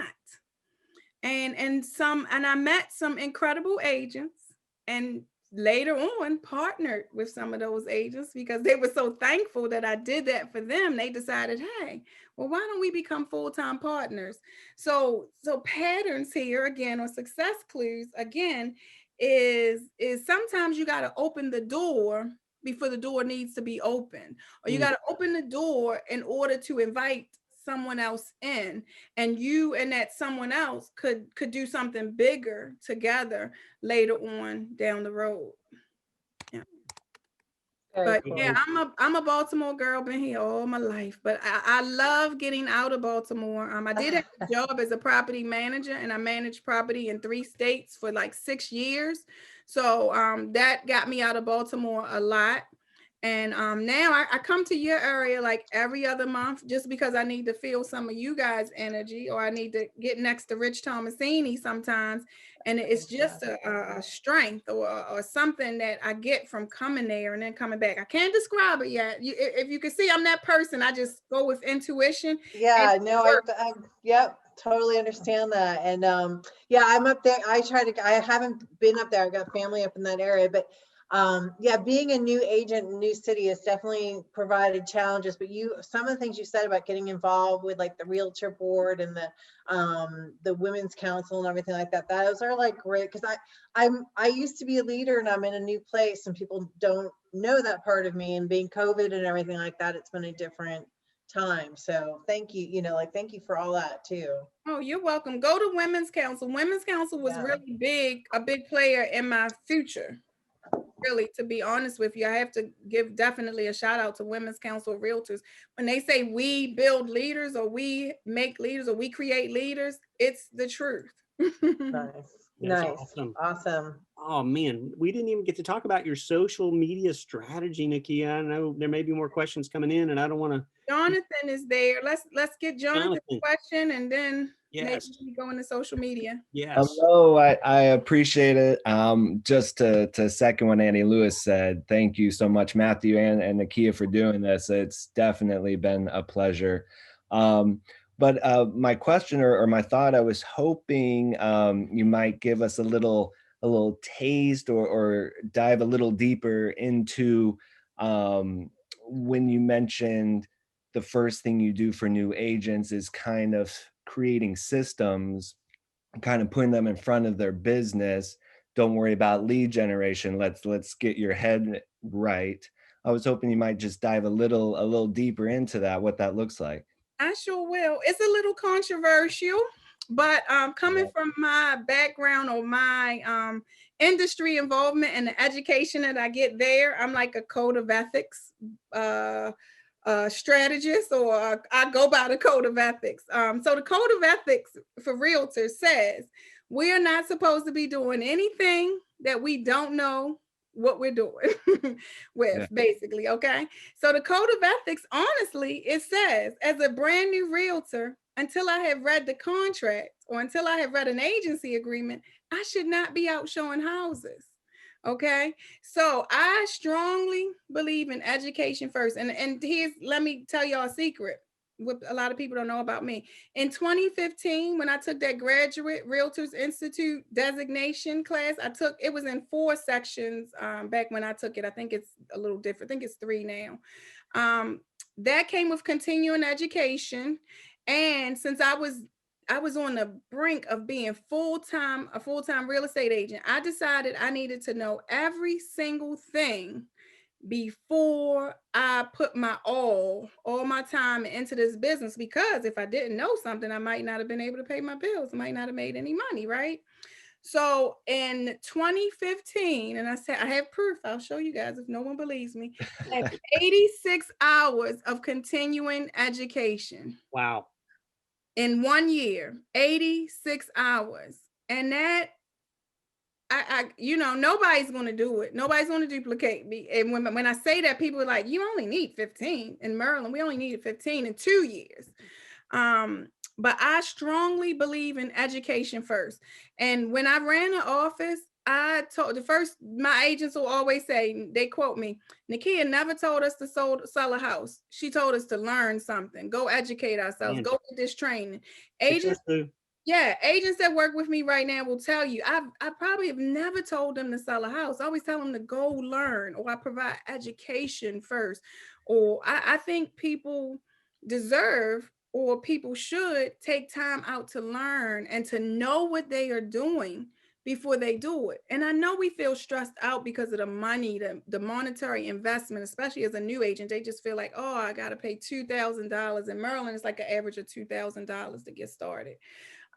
S2: And I met some incredible agents, and later on partnered with some of those agents because they were so thankful that I did that for them. They decided, hey, well, why don't we become full-time partners? So patterns here again, or success clues again, is sometimes you got to open the door before the door needs to be open, or you got to open the door in order to invite someone else in, and you and that someone else could do something bigger together later on down the road. Yeah.
S4: Very
S2: But
S4: cool.
S2: yeah, I'm a Baltimore girl, been here all my life. But I love getting out of Baltimore. I did have a job as a property manager, and I managed property in 3 states for like 6 years. So that got me out of Baltimore a lot. And now I come to your area like every other month, just because I need to feel some of you guys' energy, or I need to get next to Rich Tomasini sometimes. And it's just a strength, or something that I get from coming there and then coming back. I can't describe it yet. If you can see, I'm that person. I just go with intuition.
S4: Yeah, no, yep, totally understand that. And yeah, I'm up there. I haven't been up there. I got family up in that area, but Yeah, being a new agent in a new city has definitely provided challenges, but some of the things you said about getting involved with like the Realtor board and the Women's Council and everything like that, those are like great, because I used to be a leader and I'm in a new place and people don't know that part of me, and being COVID and everything like that, it's been a different time. So thank you, thank you for all that too.
S2: Oh, you're welcome. Go to Women's Council. Women's Council was really big, a big player in my future. Really, to be honest with you, I have to give definitely a shout out to Women's Council of Realtors. When they say we build leaders or we make leaders or we create leaders, it's the truth.
S4: Nice.
S1: That's
S4: Nice.
S1: awesome.
S4: Awesome.
S1: Oh man, we didn't even get to talk about your social media strategy, Nakia. I know there may be more questions coming in, and I don't want to.
S2: Jonathan is there. Let's get Jonathan's
S1: Jonathan.
S2: question, and then maybe
S1: Yes.
S2: we go into social media.
S1: Yes.
S5: Hello, I appreciate it. Just to second what Annie Lewis said, thank you so much, Matthew and Nakia, for doing this. It's definitely been a pleasure. But my question or my thought, I was hoping you might give us a little taste or dive a little deeper into when you mentioned the first thing you do for new agents is kind of creating systems, kind of putting them in front of their business. Don't worry about lead generation. Let's get your head right. I was hoping you might just dive a little deeper into that, what that looks like.
S2: I sure will. It's a little controversial, but coming from my background or my industry involvement and the education that I get there, I'm like a code of ethics strategist, or I go by the code of ethics. So the code of ethics for realtors says we are not supposed to be doing anything that we don't know what we're doing with, basically. Okay. So the code of ethics, honestly, it says as a brand new realtor, until I have read the contract or until I have read an agency agreement, I should not be out showing houses. Okay. So I strongly believe in education first. And here's, let me tell y'all a secret. What a lot of people don't know about me. In 2015, when I took that graduate Realtors Institute designation class, it was in 4 sections back when I took it. I think it's a little different. I think it's 3 now. That came with continuing education. And since I was on the brink of being a full-time real estate agent, I decided I needed to know every single thing before I put my all my time into this business, because if I didn't know something, I might not have been able to pay my bills, I might not have made any money, right? So in 2015, and I said, I have proof, I'll show you guys if no one believes me, I have 86 hours of continuing education.
S1: Wow.
S2: In 1 year, 86 hours. And that, nobody's going to do it. Nobody's going to duplicate me. And when I say that, people are like, you only need 15. In Maryland, we only needed 15 in 2 years. But I strongly believe in education first. And when I ran an office, I told my agents will always say, they quote me, Nakia never told us to sell a house. She told us to learn something, go educate ourselves, go get this training. Agents that work with me right now will tell you, I probably have never told them to sell a house. I always tell them to go learn, or I provide education first. Or I think people deserve, or people should take time out to learn and to know what they are doing before they do it. And I know we feel stressed out because of the money, the monetary investment, especially as a new agent. They just feel like, oh, I got to pay $2,000. In Maryland, it's like an average of $2,000 to get started.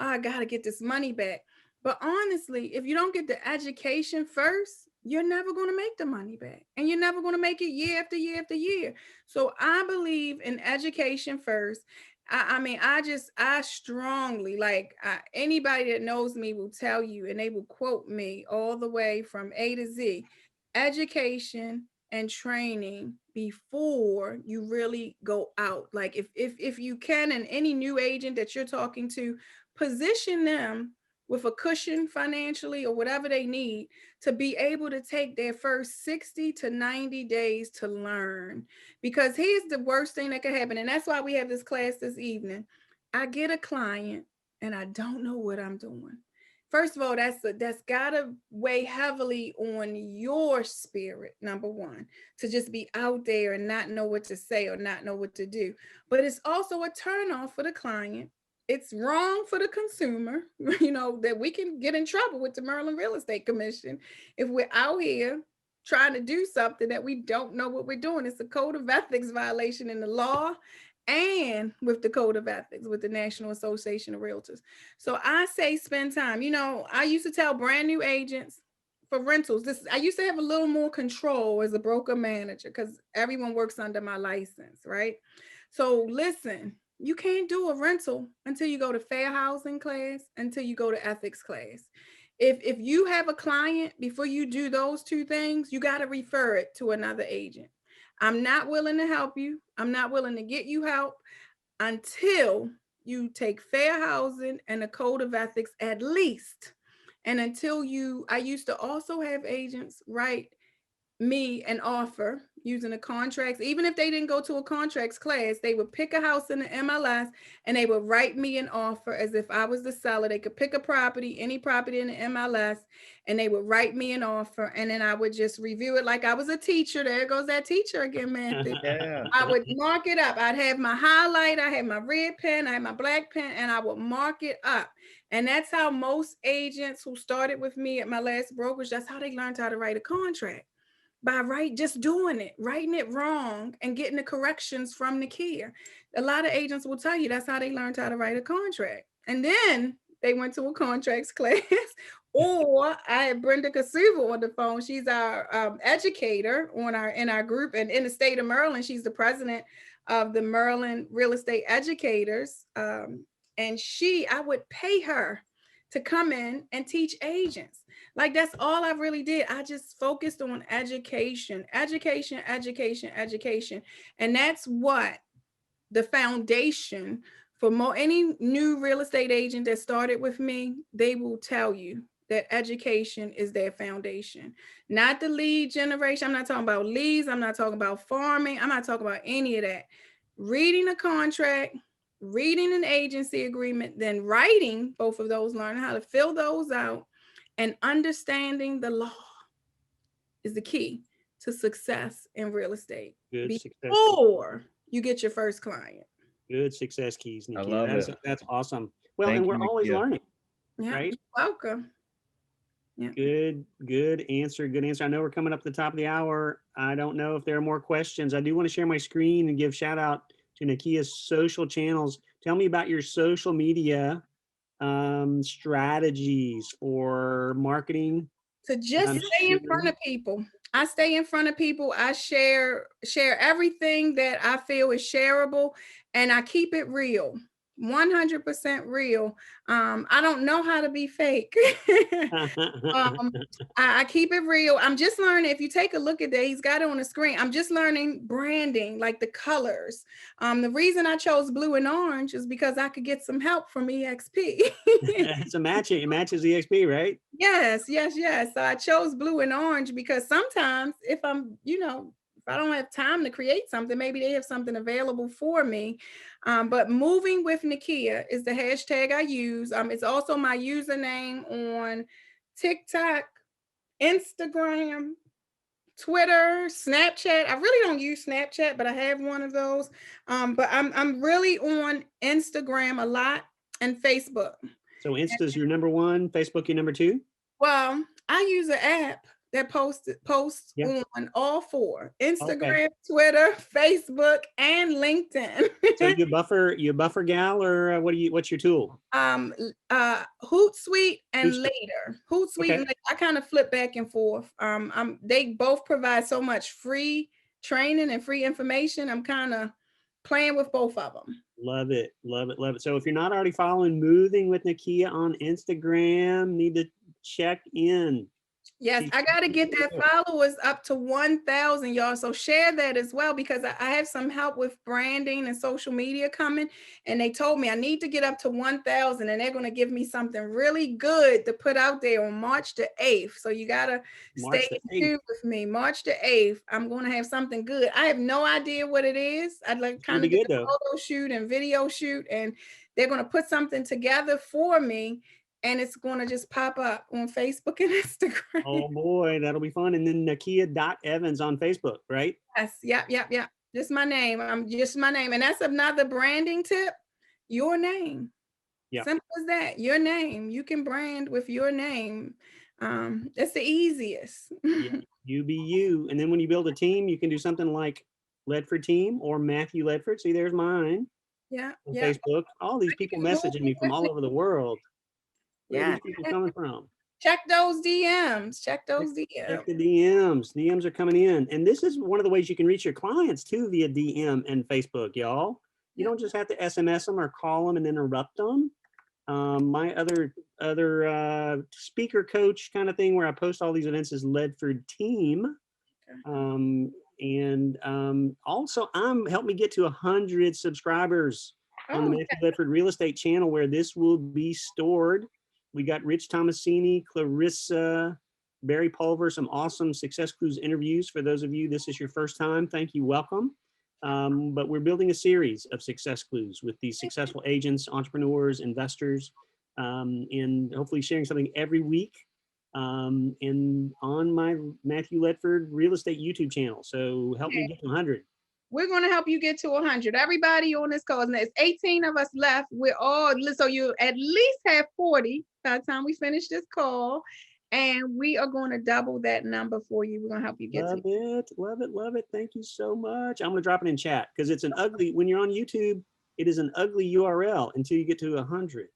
S2: I got to get this money back. But honestly, if you don't get the education first, you're never going to make the money back, and you're never going to make it year after year after year. So I believe in education first. I strongly, anybody that knows me will tell you, and they will quote me all the way from A to Z, education and training before you really go out. Like if you can, and any new agent that you're talking to, position them with a cushion financially or whatever they need to be able to take their first 60 to 90 days to learn. Because here's the worst thing that could happen, and that's why we have this class this evening. I get a client and I don't know what I'm doing. first of all, that's gotta weigh heavily on your spirit, number one, to just be out there and not know what to say or not know what to do. But it's also a turnoff for the client. It's wrong for the consumer, that we can get in trouble with the Maryland Real Estate Commission if we're out here trying to do something that we don't know what we're doing. It's a code of ethics violation in the law and with the code of ethics with the National Association of Realtors. So I say spend time. I used to tell brand new agents for rentals, I used to have a little more control as a broker manager because everyone works under my license, right? So listen, you can't do a rental until you go to fair housing class, until you go to ethics class. If you have a client, before you do those two things, you got to refer it to another agent. I'm not willing to help you. I'm not willing to get you help until you take fair housing and a code of ethics at least. And I used to also have agents write me an offer using the contracts. Even if they didn't go to a contracts class, they would pick a house in the MLS and they would write me an offer as if I was the seller. They could pick a property, any property in the MLS, and they would write me an offer. And then I would just review it like I was a teacher. There goes that teacher again, Matthew.
S5: Yeah.
S2: I would mark it up. I'd have my highlight, I had my red pen, I had my black pen, and I would mark it up. And that's how most agents who started with me at my last brokerage, that's how they learned how to write a contract. By just doing it, writing it wrong and getting the corrections from Nakia. A lot of agents will tell you that's how they learned how to write a contract. And then they went to a contracts class. Or I had Brenda Kasuva on the phone. She's our educator in our group, and in the state of Maryland, she's the president of the Maryland Real Estate Educators. And I would pay her to come in and teach agents. Like, that's all I really did. I just focused on education. And that's what the foundation for any new real estate agent that started with me, they will tell you that education is their foundation, not the lead generation. I'm not talking about leads. I'm not talking about farming. I'm not talking about any of that. Reading a contract, reading an agency agreement, then writing both of those, learning how to fill those out, and understanding the law is the key to success in real estate.
S1: Good
S2: Before you get your first client.
S1: Good success keys, Nakia.
S5: I love it.
S1: That's awesome. Well,
S5: Thank
S1: and we're
S5: you,
S1: always
S5: Nakia.
S1: learning,
S2: Yeah,
S1: right?
S2: you're welcome. Yeah.
S1: Good answer. Good answer. I know we're coming up to the top of the hour. I don't know if there are more questions. I do want to share my screen and give shout out to Nakia's social channels. Tell me about your social media strategies or marketing.
S2: To just stay in front of people. I stay in front of people. I share everything that I feel is shareable, and I keep it real. 100% real. I don't know how to be fake. I keep it real. I'm just learning. If you take a look at that, he's got it on the screen. I'm just learning branding, like the colors. The reason I chose blue and orange is because I could get some help from eXp.
S1: It's a matching. It matches eXp, right?
S2: Yes. So I chose blue and orange because sometimes if I don't have time to create something, maybe they have something available for me. But moving with Nakia is the hashtag I use. It's also my username on TikTok, Instagram, Twitter, Snapchat. I really don't use Snapchat, but I have one of those. But I'm really on Instagram a lot and Facebook.
S1: So Insta's your number one, Facebook your number two?
S2: Well, I use an app that posts on all four: Instagram, Twitter, Facebook, and LinkedIn.
S1: So you buffer gal, or what's your tool?
S2: Hootsuite and Later. Hootsuite and Later. I kind of flip back and forth. They both provide so much free training and free information. I'm kind of playing with both of them.
S1: Love it. So if you're not already following Moving with Nakia on Instagram, need to check in.
S2: Yes, I got to get that followers up to 1,000, y'all. So share that as well, because I have some help with branding and social media coming. And they told me I need to get up to 1,000, and they're going to give me something really good to put out there on March the 8th. So you got to stay tuned with me. March the 8th, I'm going to have something good. I have no idea what it is. I'd like kind of get a photo shoot and video shoot, and they're going to put something together for me. and it's going to just pop up on Facebook and Instagram.
S1: Oh boy, that'll be fun. And then Nakia.Evans on Facebook, right?
S2: Yes, yep. Just my name. I'm just my name. And that's another branding tip. Your name.
S1: Yeah.
S2: Simple as that. Your name. You can brand with your name. It's the easiest.
S1: Yeah, you be you. And then when you build a team, you can do something like Ledford Team or Matthew Ledford. See, there's mine
S2: Yeah,
S1: on
S2: yeah.
S1: Facebook. All these people
S2: Moving
S1: messaging me from
S2: with
S1: all
S2: me.
S1: over the world. Where are
S2: Yeah.
S1: these people coming from?
S2: Check those DMs. Check those
S1: Check
S2: DMs.
S1: the DMs. DMs are coming in. And this is one of the ways you can reach your clients too via DM and Facebook, y'all. You
S2: Yeah.
S1: don't just have to SMS them or call them and interrupt them. My other speaker coach kind of thing where I post all these events is Ledford Team. Also help me get to 100 subscribers on the
S2: Oh,
S1: Matthew Ledford Real Estate channel where this will be stored. We got Rich Tomasini, Clarissa, Barry Pulver, some awesome Success Clues interviews. For those of you, this is your first time. Thank you. Welcome. But we're building a series of Success Clues with these successful agents, entrepreneurs, investors, and hopefully sharing something every week and on my Matthew Ledford Real Estate YouTube channel. So help me get to 100.
S2: we're going to help you get to 100. Everybody on this call, and there's 18 of us left. We're all, so you at least have 40 by the time we finish this call. And we are going to double that number for you. We're going to help you get
S1: Love
S2: to
S1: it. Love it. Love it. Thank you so much. I'm going to drop it in chat because it's an ugly, when you're on YouTube, it is an ugly URL until you get to 100.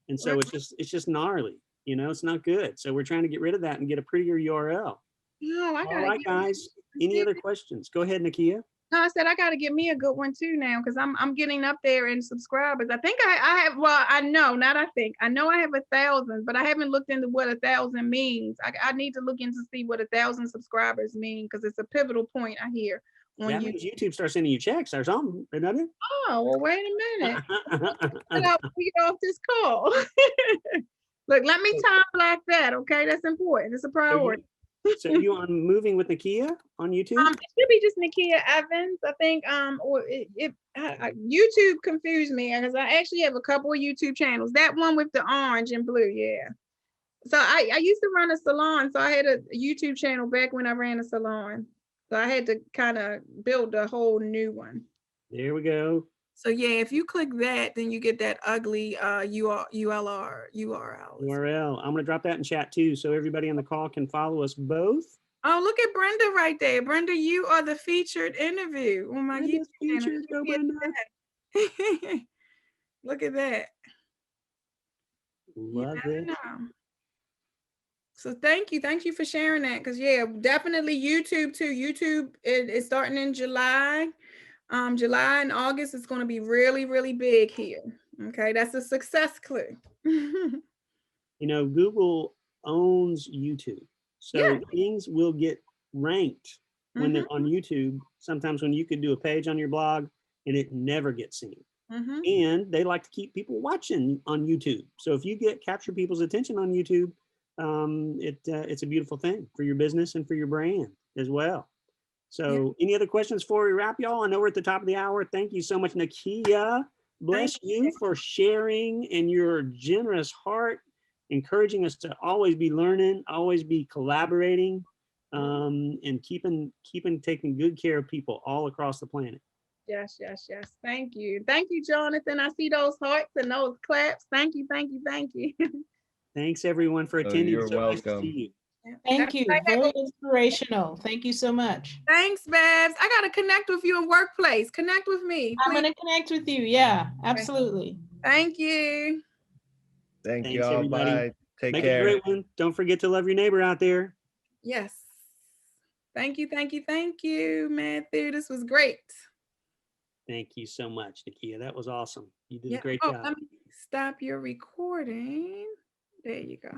S1: And so it's just gnarly. You know, it's not good. So we're trying to get rid of that and get a prettier URL.
S2: No, I
S1: All
S2: got
S1: right, guys. Any other questions? Go ahead, Nakia.
S2: No, I said I got to get me a good one too now because I'm getting up there in subscribers. I think I have. Well, I know, not I think. I know I have 1,000, but I haven't looked into what 1,000 means. I need to look into see what 1,000 subscribers mean because it's a pivotal point I hear on
S1: That
S2: YouTube.
S1: means YouTube starts sending you checks or something, doesn't it?
S2: Oh, well, wait a minute. We get off this call. Look, let me time black that. Okay, that's important. It's a priority.
S1: So you on Moving with Nakia on YouTube?
S2: It should be just Nakia Evans, I think. Or YouTube confused me because I actually have a couple of YouTube channels. That one with the orange and blue, yeah. So I used to run a salon, so I had a YouTube channel back when I ran a salon. So I had to kind of build a whole new one.
S1: There we go.
S2: So yeah, if you click that, then you get that ugly URL.
S1: I'm gonna drop that in chat too, so everybody on the call can follow us both.
S2: Oh, look at Brenda right there. Brenda, you are the featured interview on my YouTube channel.
S1: Go, Brenda.
S2: Look at that.
S1: Love it.
S2: So thank you for sharing that. Because yeah, definitely YouTube too. YouTube is starting in July. July and August is going to be really, really big here. Okay, that's a success clue.
S1: You know, Google owns YouTube, so things will get ranked when they're on YouTube. Sometimes when you could do a page on your blog and it never gets seen. And they like to keep people watching on YouTube. So if you capture people's attention on YouTube, it's a beautiful thing for your business and for your brand as well. So any other questions before we wrap, y'all? I know we're at the top of the hour. Thank you so much, Nakia. Bless you for sharing and your generous heart, encouraging us to always be learning, always be collaborating, and keeping taking good care of people all across the planet.
S2: Yes. Thank you, Jonathan. I see those hearts and those claps. Thank you.
S1: Thanks everyone for attending.
S5: You're
S1: so
S5: welcome.
S1: Nice to see you.
S6: Thank you. Very inspirational. Thank you so much.
S2: Thanks, Babs. I got to connect with you in workplace. Connect with me.
S6: I'm going to connect with you. Yeah, absolutely.
S2: Thank you.
S5: Thanks, you,
S1: everybody.
S5: Bye. Take
S1: Make
S5: care.
S1: It a great one. Don't forget to love your neighbor out there.
S2: Yes. Thank you, Matthew. This was great.
S1: Thank you so much, Nakia. That was awesome. You did a great job.
S2: Let me stop your recording. There you go.